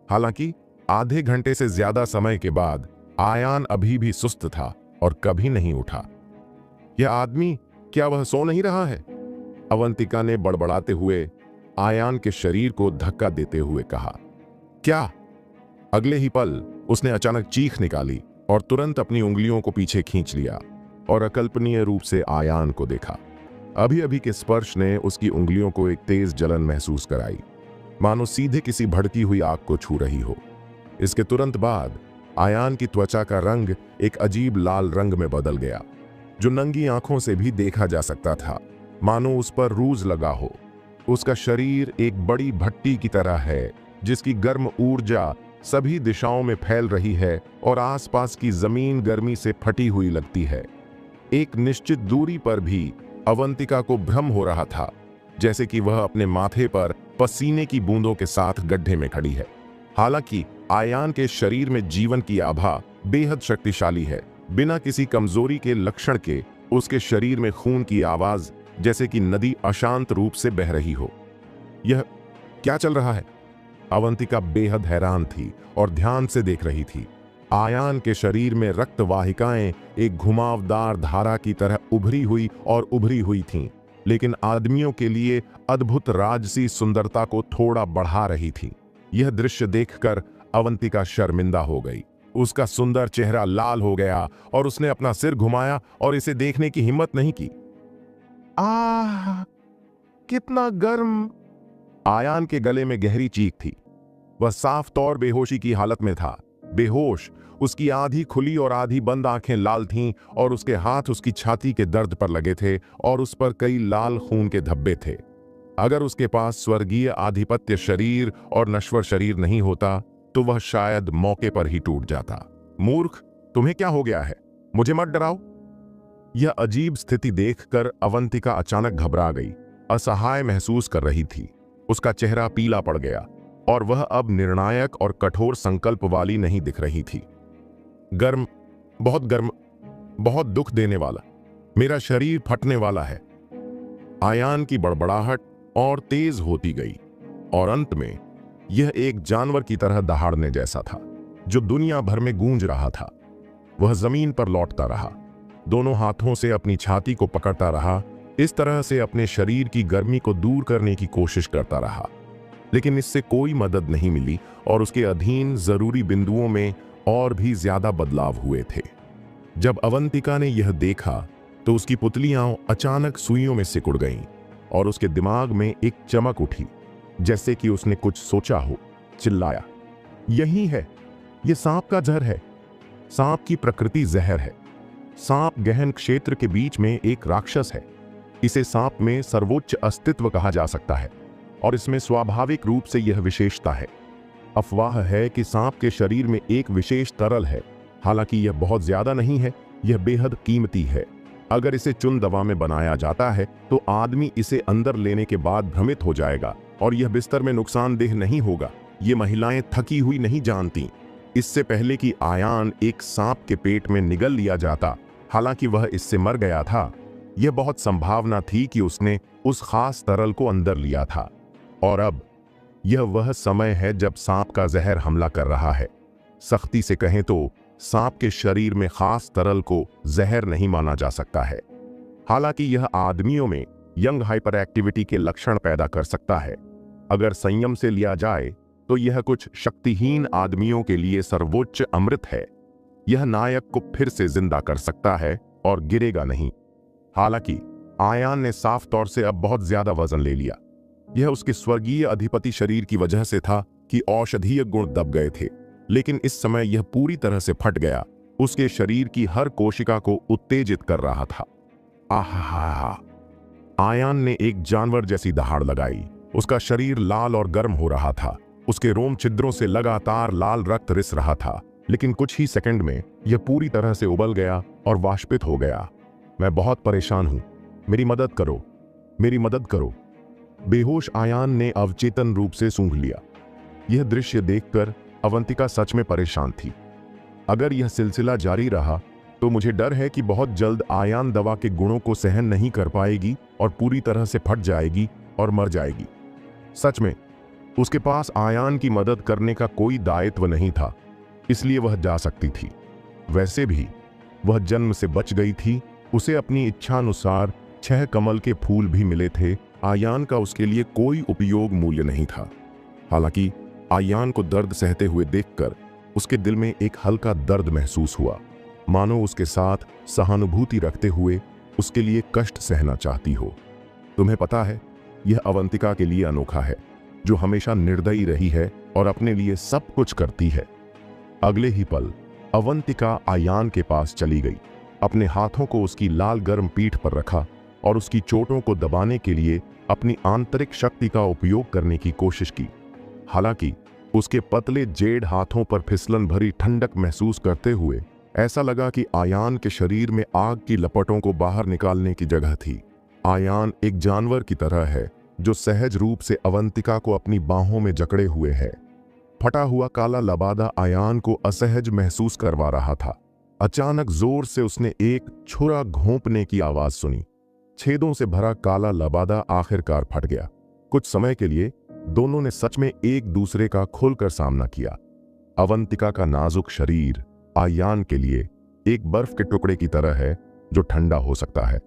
हालांकि आधे घंटे से ज्यादा समय के बाद आयान अभी भी सुस्त था और कभी नहीं उठा। यह आदमी, क्या वह सो नहीं रहा है? अवंतिका ने बड़बड़ाते हुए आयान के शरीर को धक्का देते हुए कहा। क्या? अगले ही पल उसने अचानक चीख निकाली और तुरंत अपनी उंगलियों को पीछे खींच लिया और अकल्पनीय रूप से आयान को देखा। अभी अभी के स्पर्श ने उसकी उंगलियों को एक तेज जलन महसूस कराई, मानो सीधे किसी भड़की हुई आग को छू रही हो। इसके तुरंत बाद आयान की त्वचा का रंग एक अजीब लाल रंग में बदल गया, जो नंगी आंखों से भी देखा जा सकता था, मानो उस पर रूज लगा हो। उसका शरीर एक बड़ी भट्टी की तरह है, जिसकी गर्म ऊर्जा सभी दिशाओं में फैल रही है और आसपास की जमीन गर्मी से फटी हुई लगती है। एक निश्चित दूरी पर भी अवंतिका को भ्रम हो रहा था, जैसे कि वह अपने माथे पर पसीने की बूंदों के साथ गड्ढे में खड़ी है। हालांकि आयान के शरीर में जीवन की आभा बेहद शक्तिशाली है। बिना किसी कमजोरी के लक्षण के उसके शरीर में खून की आवाज जैसे कि नदी अशांत रूप से बह रही हो। यह क्या चल रहा है? अवंतिका बेहद हैरान थी और ध्यान से देख रही थी। आयान के शरीर में रक्त वाहिकाएं एक घुमावदार धारा की तरह उभरी हुई थीं, लेकिन आदमियों के लिए अद्भुत राजसी सुंदरता को थोड़ा बढ़ा रही थी। यह दृश्य देखकर अवंतिका शर्मिंदा हो गई। उसका सुंदर चेहरा लाल हो गया और उसने अपना सिर घुमाया और इसे देखने की हिम्मत नहीं की। आह, कितना गर्म! आयान के गले में गहरी चीख थी। वह साफ तौर बेहोशी की हालत में था। बेहोश, उसकी आधी खुली और आधी बंद आंखें लाल थीं और उसके हाथ उसकी छाती के दर्द पर लगे थे और उस पर कई लाल खून के धब्बे थे। अगर उसके पास स्वर्गीय आधिपत्य शरीर और नश्वर शरीर नहीं होता तो वह शायद मौके पर ही टूट जाता। मूर्ख, तुम्हें क्या हो गया है? मुझे मत डराओ। यह अजीब स्थिति देखकर अवंतिका अचानक घबरा गई, असहाय महसूस कर रही थी। उसका चेहरा पीला पड़ गया और वह अब निर्णायक और कठोर संकल्प वाली नहीं दिख रही थी। गर्म, बहुत दुख देने वाला, मेरा शरीर फटने वाला है। आयान की बड़बड़ाहट और तेज होती गई और अंत में यह एक जानवर की तरह दहाड़ने जैसा था जो दुनिया भर में गूंज रहा था। वह जमीन पर लौटता रहा, दोनों हाथों से अपनी छाती को पकड़ता रहा, इस तरह से अपने शरीर की गर्मी को दूर करने की कोशिश करता रहा, लेकिन इससे कोई मदद नहीं मिली और उसके अधीन जरूरी बिंदुओं में और भी ज्यादा बदलाव हुए थे। जब अवंतिका ने यह देखा तो उसकी पुतलियां अचानक सुइयों में सिकुड़ गईं और उसके दिमाग में एक चमक उठी, जैसे कि उसने कुछ सोचा हो। चिल्लाया, यही है, यह सांप का जहर है। सांप की प्रकृति जहर है। सांप गहन क्षेत्र के बीच में एक राक्षस है। इसे सांप में सर्वोच्च अस्तित्व कहा जा सकता है और इसमें स्वाभाविक रूप से यह विशेषता है। अफवाह है कि सांप के शरीर में एक विशेष तरल है, हालांकि यह बहुत ज्यादा नहीं है, यह बेहद कीमती है। अगर इसे चुन दवा में बनाया जाता है तो आदमी इसे अंदर लेने के बाद भ्रमित हो जाएगा और यह बिस्तर में नुकसानदेह नहीं होगा। ये महिलाएं थकी हुई नहीं जानती। इससे पहले कि आयान एक सांप के पेट में निगल लिया जाता, हालांकि वह इससे मर गया था, यह बहुत संभावना थी कि उसने उस खास तरल को अंदर लिया था। और अब यह वह समय है जब सांप का जहर हमला कर रहा है। सख्ती से कहें तो सांप के शरीर में खास तरल को जहर नहीं माना जा सकता है, हालांकि यह आदमियों में यंग हाइपर एक्टिविटी के लक्षण पैदा कर सकता है। अगर संयम से लिया जाए तो यह कुछ शक्तिहीन आदमियों के लिए सर्वोच्च अमृत है। यह नायक को फिर से जिंदा कर सकता है और गिरेगा नहीं। हालांकि आयान ने साफ तौर से अब बहुत ज्यादा वजन ले लिया। यह उसके स्वर्गीय अधिपति शरीर की वजह से था कि औषधीय गुण दब गए थे, लेकिन इस समय यह पूरी तरह से फट गया। उसके शरीर की हर कोशिका को उत्तेजित कर रहा था। आहा! आयान ने एक जानवर जैसी दहाड़ लगाई। उसका शरीर लाल और गर्म हो रहा था। उसके रोम छिद्रों से लगातार लाल रक्त रिस रहा था, लेकिन कुछ ही सेकंड में यह पूरी तरह से उबल गया और वाष्पित हो गया। मैं बहुत परेशान हूं, मेरी मदद करो, मेरी मदद करो। बेहोश आयान ने अवचेतन रूप से सूंघ लिया। यह दृश्य देखकर अवंतिका सच में परेशान थी। अगर यह सिलसिला जारी रहा तो मुझे डर है कि बहुत जल्द आयान दवा के गुणों को सहन नहीं कर पाएगी और पूरी तरह से फट जाएगी और मर जाएगी। सच में उसके पास आयान की मदद करने का कोई दायित्व नहीं था, इसलिए वह जा सकती थी। वैसे भी वह जन्म से बच गई थी। उसे अपनी इच्छानुसार 6 कमल के फूल भी मिले थे। आयान का उसके लिए कोई उपयोग मूल्य नहीं था। हालांकि आयान को दर्द सहते हुए देखकर उसके दिल में एक हल्का दर्द महसूस हुआ, मानो उसके साथ सहानुभूति रखते हुए उसके लिए कष्ट सहना चाहती हो। तुम्हें पता है, यह अवंतिका के लिए अनोखा है, जो हमेशा निर्दयी रही है और अपने लिए सब कुछ करती है। अगले ही पल अवंतिका आयान के पास चली गई, अपने हाथों को उसकी लाल गर्म पीठ पर रखा और उसकी चोटों को दबाने के लिए अपनी आंतरिक शक्ति का उपयोग करने की कोशिश की। हालांकि उसके पतले जेड हाथों पर फिसलन भरी ठंडक महसूस करते हुए ऐसा लगा कि आयान के शरीर में आग की लपटों को बाहर निकालने की जगह थी। आयान एक जानवर की तरह है जो सहज रूप से अवंतिका को अपनी बाहों में जकड़े हुए है। फटा हुआ काला लबादा आयान को असहज महसूस करवा रहा था। अचानक जोर से उसने एक छुरा घोंपने की आवाज सुनी। छेदों से भरा काला लबादा आखिरकार फट गया। कुछ समय के लिए दोनों ने सच में एक दूसरे का खुलकर सामना किया। अवंतिका का नाजुक शरीर आयान के लिए एक बर्फ के टुकड़े की तरह है जो ठंडा हो सकता है।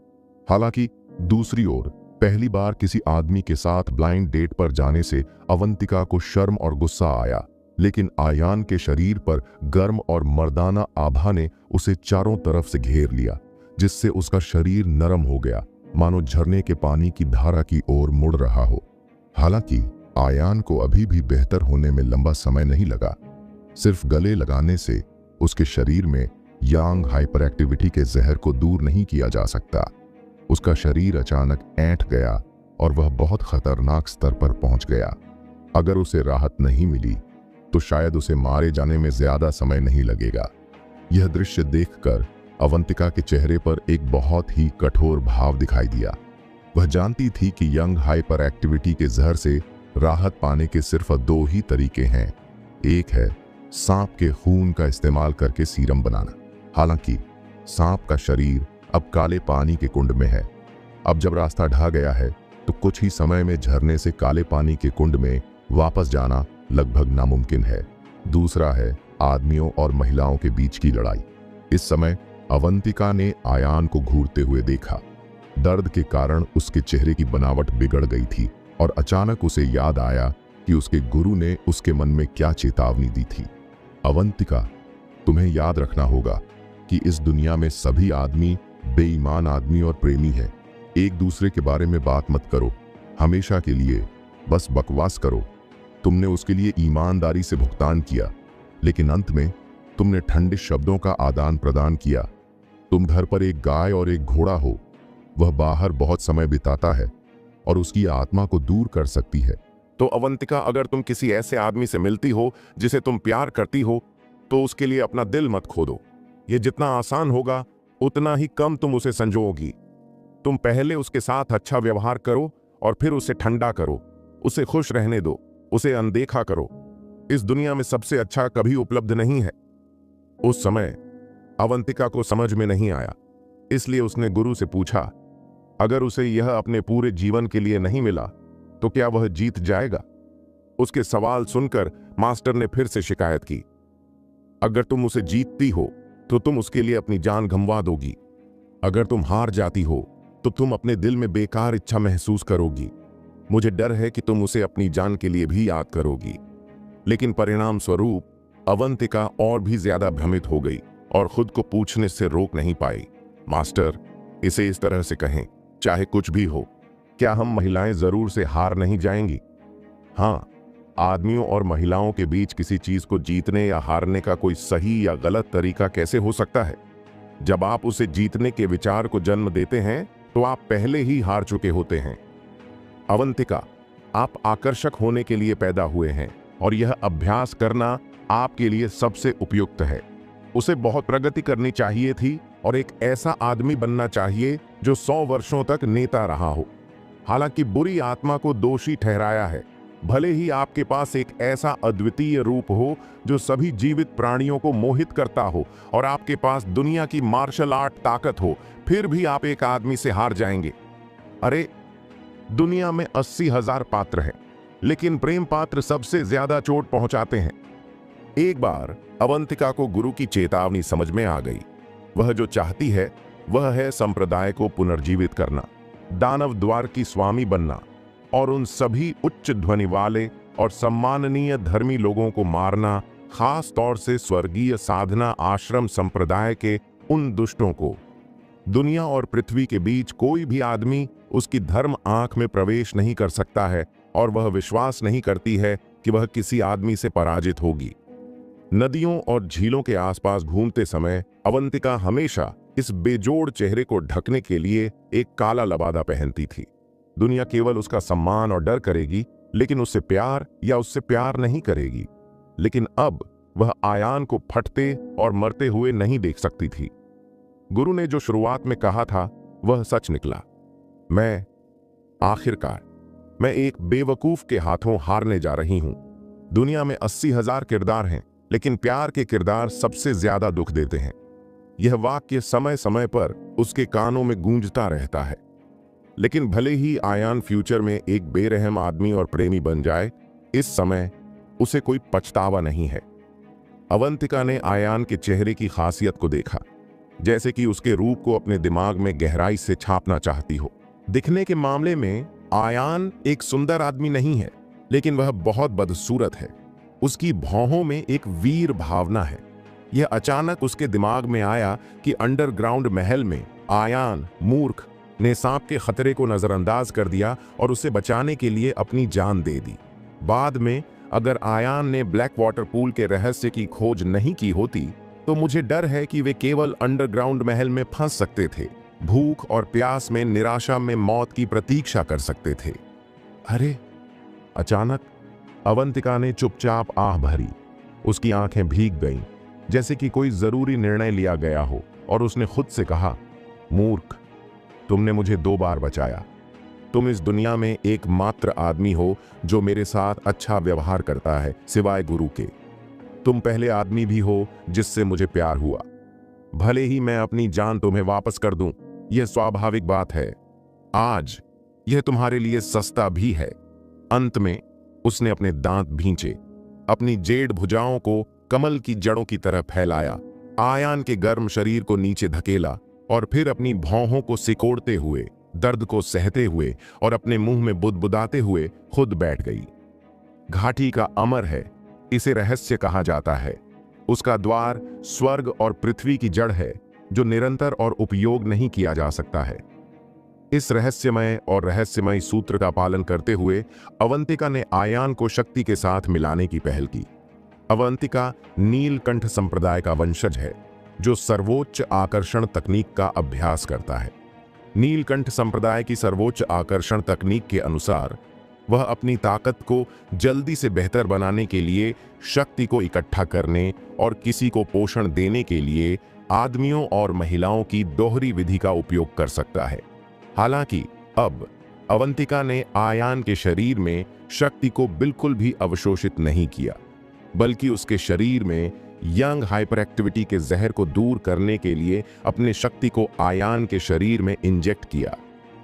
हालांकि दूसरी ओर पहली बार किसी आदमी के साथ ब्लाइंड डेट पर जाने से अवंतिका को शर्म और गुस्सा आया, लेकिन आयान के शरीर पर गर्म और मर्दाना आभा ने उसे चारों तरफ से घेर लिया, जिससे उसका शरीर नरम हो गया, मानो झरने के पानी की धारा की ओर मुड़ रहा हो। हालांकि आयान को अभी भी बेहतर होने में लंबा समय नहीं लगा। सिर्फ गले लगाने से उसके शरीर में यांग हाइपर एक्टिविटी के जहर को दूर नहीं किया जा सकता। उसका शरीर अचानक ऐंठ गया और वह बहुत खतरनाक स्तर पर पहुंच गया। अगर उसे राहत नहीं मिली तो शायद उसे मारे जाने में ज्यादा समय नहीं लगेगा। यह दृश्य देखकर अवंतिका के चेहरे पर एक बहुत ही कठोर भाव दिखाई दिया। वह जानती थी कि यंग हाइपर एक्टिविटी के जहर से राहत पाने के सिर्फ दो ही तरीके हैं। एक है सांप के खून का इस्तेमाल करके सीरम बनाना। हालांकि सांप का शरीर अब काले पानी के कुंड में है। अब जब रास्ता ढह गया है तो कुछ ही समय में झरने से काले पानी के कुंड में वापस जाना लगभग नामुमकिन है। दूसरा है आदमियों और महिलाओं के बीच की लड़ाई। इस समय अवंतिका ने आयान को घूरते हुए देखा। दर्द के कारण उसके चेहरे की बनावट बिगड़ गई थी और अचानक उसे याद आया कि उसके गुरु ने उसके मन में क्या चेतावनी दी थी। अवंतिका, तुम्हें याद रखना होगा कि इस दुनिया में सभी आदमी बेईमान आदमी और प्रेमी हैं। एक दूसरे के बारे में बात मत करो, हमेशा के लिए बस बकवास करो। तुमने उसके लिए ईमानदारी से भुगतान किया, लेकिन अंत में तुमने ठंडे शब्दों का आदान प्रदान किया। तुम घर पर एक गाय और एक घोड़ा हो। वह बाहर बहुत समय बिताता है और उसकी आत्मा को दूर कर सकती है। तो अवंतिका, अगर तुम किसी ऐसे आदमी से मिलती हो जिसे तुम प्यार करती हो, तो उसके लिए अपना दिल मत खो दो। ये जितना आसान होगा उतना ही कम तुम उसे संजोगी। तुम पहले उसके साथ अच्छा व्यवहार करो और फिर उसे ठंडा करो। उसे खुश रहने दो, उसे अनदेखा करो। इस दुनिया में सबसे अच्छा कभी उपलब्ध नहीं है। उस समय अवंतिका को समझ में नहीं आया, इसलिए उसने गुरु से पूछा, अगर उसे यह अपने पूरे जीवन के लिए नहीं मिला तो क्या वह जीत जाएगा? उसके सवाल सुनकर मास्टर ने फिर से शिकायत की, अगर तुम उसे जीतती हो तो तुम उसके लिए अपनी जान गंवा दोगी। अगर तुम हार जाती हो तो तुम अपने दिल में बेकार इच्छा महसूस करोगी। मुझे डर है कि तुम उसे अपनी जान के लिए भी याद करोगी। लेकिन परिणाम स्वरूप अवंतिका और भी ज्यादा भ्रमित हो गई और खुद को पूछने से रोक नहीं पाई, मास्टर, इसे इस तरह से कहें, चाहे कुछ भी हो, क्या हम महिलाएं जरूर से हार नहीं जाएंगी? हाँ, आदमियों और महिलाओं के बीच किसी चीज को जीतने या हारने का कोई सही या गलत तरीका कैसे हो सकता है? जब आप उसे जीतने के विचार को जन्म देते हैं तो आप पहले ही हार चुके होते हैं। अवंतिका, आप आकर्षक होने के लिए पैदा हुए हैं और यह अभ्यास करना आपके लिए सबसे उपयुक्त है। उसे बहुत प्रगति करनी चाहिए थी और एक ऐसा आदमी बनना चाहिए जो 100 वर्षों तक नेता रहा हो। हालांकि बुरी आत्मा को दोषी ठहराया है। भले ही आपके पास एक ऐसा अद्वितीय रूप हो जो सभी जीवित प्राणियों को मोहित करता हो और आपके पास दुनिया की मार्शल आर्ट ताकत हो, फिर भी आप एक आदमी से हार जाएंगे। अरे, दुनिया में 80,000 पात्र हैं, लेकिन प्रेम पात्र सबसे ज्यादा चोट पहुंचाते हैं। एक बार अवंतिका को गुरु की चेतावनी समझ में आ गई। वह जो चाहती है वह है संप्रदाय को पुनर्जीवित करना, दानव द्वार की स्वामी बनना और उन सभी उच्च ध्वनि वाले और सम्माननीय धर्मी लोगों को मारना, खास तौर से स्वर्गीय साधना आश्रम संप्रदाय के उन दुष्टों को। दुनिया और पृथ्वी के बीच कोई भी आदमी उसकी धर्म आंख में प्रवेश नहीं कर सकता है और वह विश्वास नहीं करती है कि वह किसी आदमी से पराजित होगी। नदियों और झीलों के आसपास घूमते समय अवंतिका हमेशा इस बेजोड़ चेहरे को ढकने के लिए एक काला लबादा पहनती थी। दुनिया केवल उसका सम्मान और डर करेगी, लेकिन उससे प्यार या उससे प्यार नहीं करेगी। लेकिन अब वह आयान को फटते और मरते हुए नहीं देख सकती थी। गुरु ने जो शुरुआत में कहा था वह सच निकला। मैं एक बेवकूफ के हाथों हारने जा रही हूं। दुनिया में 80,000 किरदार हैं, लेकिन प्यार के किरदार सबसे ज्यादा दुख देते हैं। यह वाक्य समय समय पर उसके कानों में गूंजता रहता है। लेकिन भले ही आयान फ्यूचर में एक बेरहम आदमी और प्रेमी बन जाए, इस समय उसे कोई पछतावा नहीं है। अवंतिका ने आयान के चेहरे की खासियत को देखा, जैसे कि उसके रूप को अपने दिमाग में गहराई से छापना चाहती हो। दिखने के मामले में आयान एक सुंदर आदमी नहीं है, लेकिन वह बहुत बदसूरत है। उसकी भौहों में एक वीर भावना है। यह अचानक उसके दिमाग में आया कि अंडरग्राउंड महल में आयान मूर्ख ने सांप के खतरे को नजरअंदाज कर दिया और उसे बचाने के लिए अपनी जान दे दी। बाद में अगर आयान ने ब्लैक वाटर पूल के रहस्य की खोज नहीं की होती तो मुझे डर है कि वे केवल अंडरग्राउंड महल में फंस सकते थे, भूख और प्यास में, निराशा में मौत की प्रतीक्षा कर सकते थे। अरे! अचानक अवंतिका ने चुपचाप आह भरी। उसकी आंखें भीग गईं, जैसे कि कोई जरूरी निर्णय लिया गया हो, और उसने खुद से कहा, मूर्ख, तुमने मुझे 2 बार बचाया। तुम इस दुनिया में एकमात्र आदमी हो जो मेरे साथ अच्छा व्यवहार करता है, सिवाय गुरु के। तुम पहले आदमी भी हो जिससे मुझे प्यार हुआ। भले ही मैं अपनी जान तुम्हें वापस कर दूं, यह स्वाभाविक बात है। आज यह तुम्हारे लिए सस्ता भी है। अंत में उसने अपने दांत भींचे, अपनी जेड भुजाओं को कमल की जड़ों की तरह फैलाया, आयान के गर्म शरीर को नीचे धकेला और फिर अपनी भौहों को सिकोड़ते हुए, दर्द को सहते हुए और अपने मुंह में बुदबुदाते हुए खुद बैठ गई। घाटी का अमर है, इसे रहस्य कहा जाता है। उसका द्वार स्वर्ग और पृथ्वी की जड़ है, जो निरंतर और उपयोग नहीं किया जा सकता है। इस रहस्यमय सूत्र का पालन करते हुए अवंतिका ने आयान को शक्ति के साथ मिलाने की पहल की। अवंतिका नीलकंठ संप्रदाय का वंशज है, जो सर्वोच्च आकर्षण तकनीक का अभ्यास करता है। नीलकंठ संप्रदाय की सर्वोच्च आकर्षण तकनीक के अनुसार वह अपनी ताकत को जल्दी से बेहतर बनाने के लिए, शक्ति को इकट्ठा करने और किसी को पोषण देने के लिए आदमियों और महिलाओं की दोहरी विधि का उपयोग कर सकता है। हालांकि अब अवंतिका ने आयान के शरीर में शक्ति को बिल्कुल भी अवशोषित नहीं किया, बल्कि उसके शरीर में यंग हाइपर एक्टिविटी के जहर को दूर करने के लिए अपने शक्ति को आयान के शरीर में इंजेक्ट किया।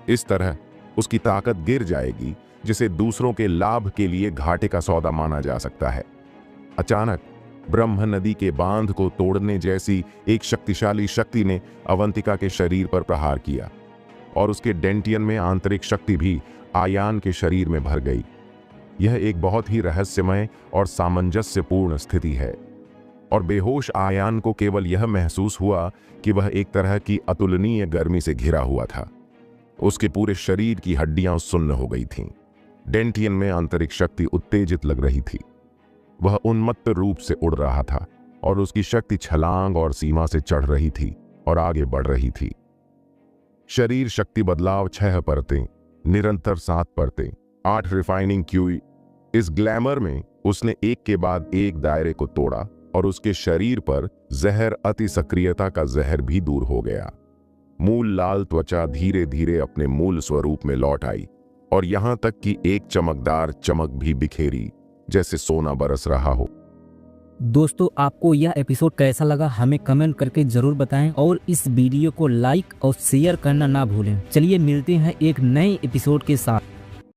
इस तरह उसकी ताकत गिर जाएगी, जिसे दूसरों के लाभ के लिए घाटे का सौदा माना जा सकता है। अचानक ब्रह्म नदी के बांध को तोड़ने जैसी एक शक्तिशाली शक्ति ने अवंतिका के शरीर पर प्रहार किया और उसके डेंटियन में आंतरिक शक्ति भी आयान के शरीर में भर गई। यह एक बहुत ही रहस्यमय और सामंजस्यपूर्ण स्थिति है, और बेहोश आयान को केवल यह महसूस हुआ कि वह एक तरह की अतुलनीय गर्मी से घिरा हुआ था। उसके पूरे शरीर की हड्डियां सुन्न हो गई थीं। डेंटियन में आंतरिक शक्ति उत्तेजित लग रही थी। वह उन्मत्त रूप से उड़ रहा था और उसकी शक्ति छलांग और सीमा से चढ़ रही थी और आगे बढ़ रही थी। शरीर शक्ति बदलाव 6 परतें, निरंतर 7 परतें, 8 रिफाइनिंग क्यूई। इस ग्लैमर में उसने एक के बाद एक दायरे को तोड़ा और उसके शरीर पर जहर, अति सक्रियता का जहर भी दूर हो गया। मूल लाल त्वचा धीरे धीरे अपने मूल स्वरूप में लौट आई और यहां तक कि एक चमकदार चमक भी बिखेरी, जैसे सोना बरस रहा हो। दोस्तों, आपको यह एपिसोड कैसा लगा हमें कमेंट करके जरूर बताएं और इस वीडियो को लाइक और शेयर करना ना भूलें। चलिए मिलते हैं एक नए एपिसोड के साथ।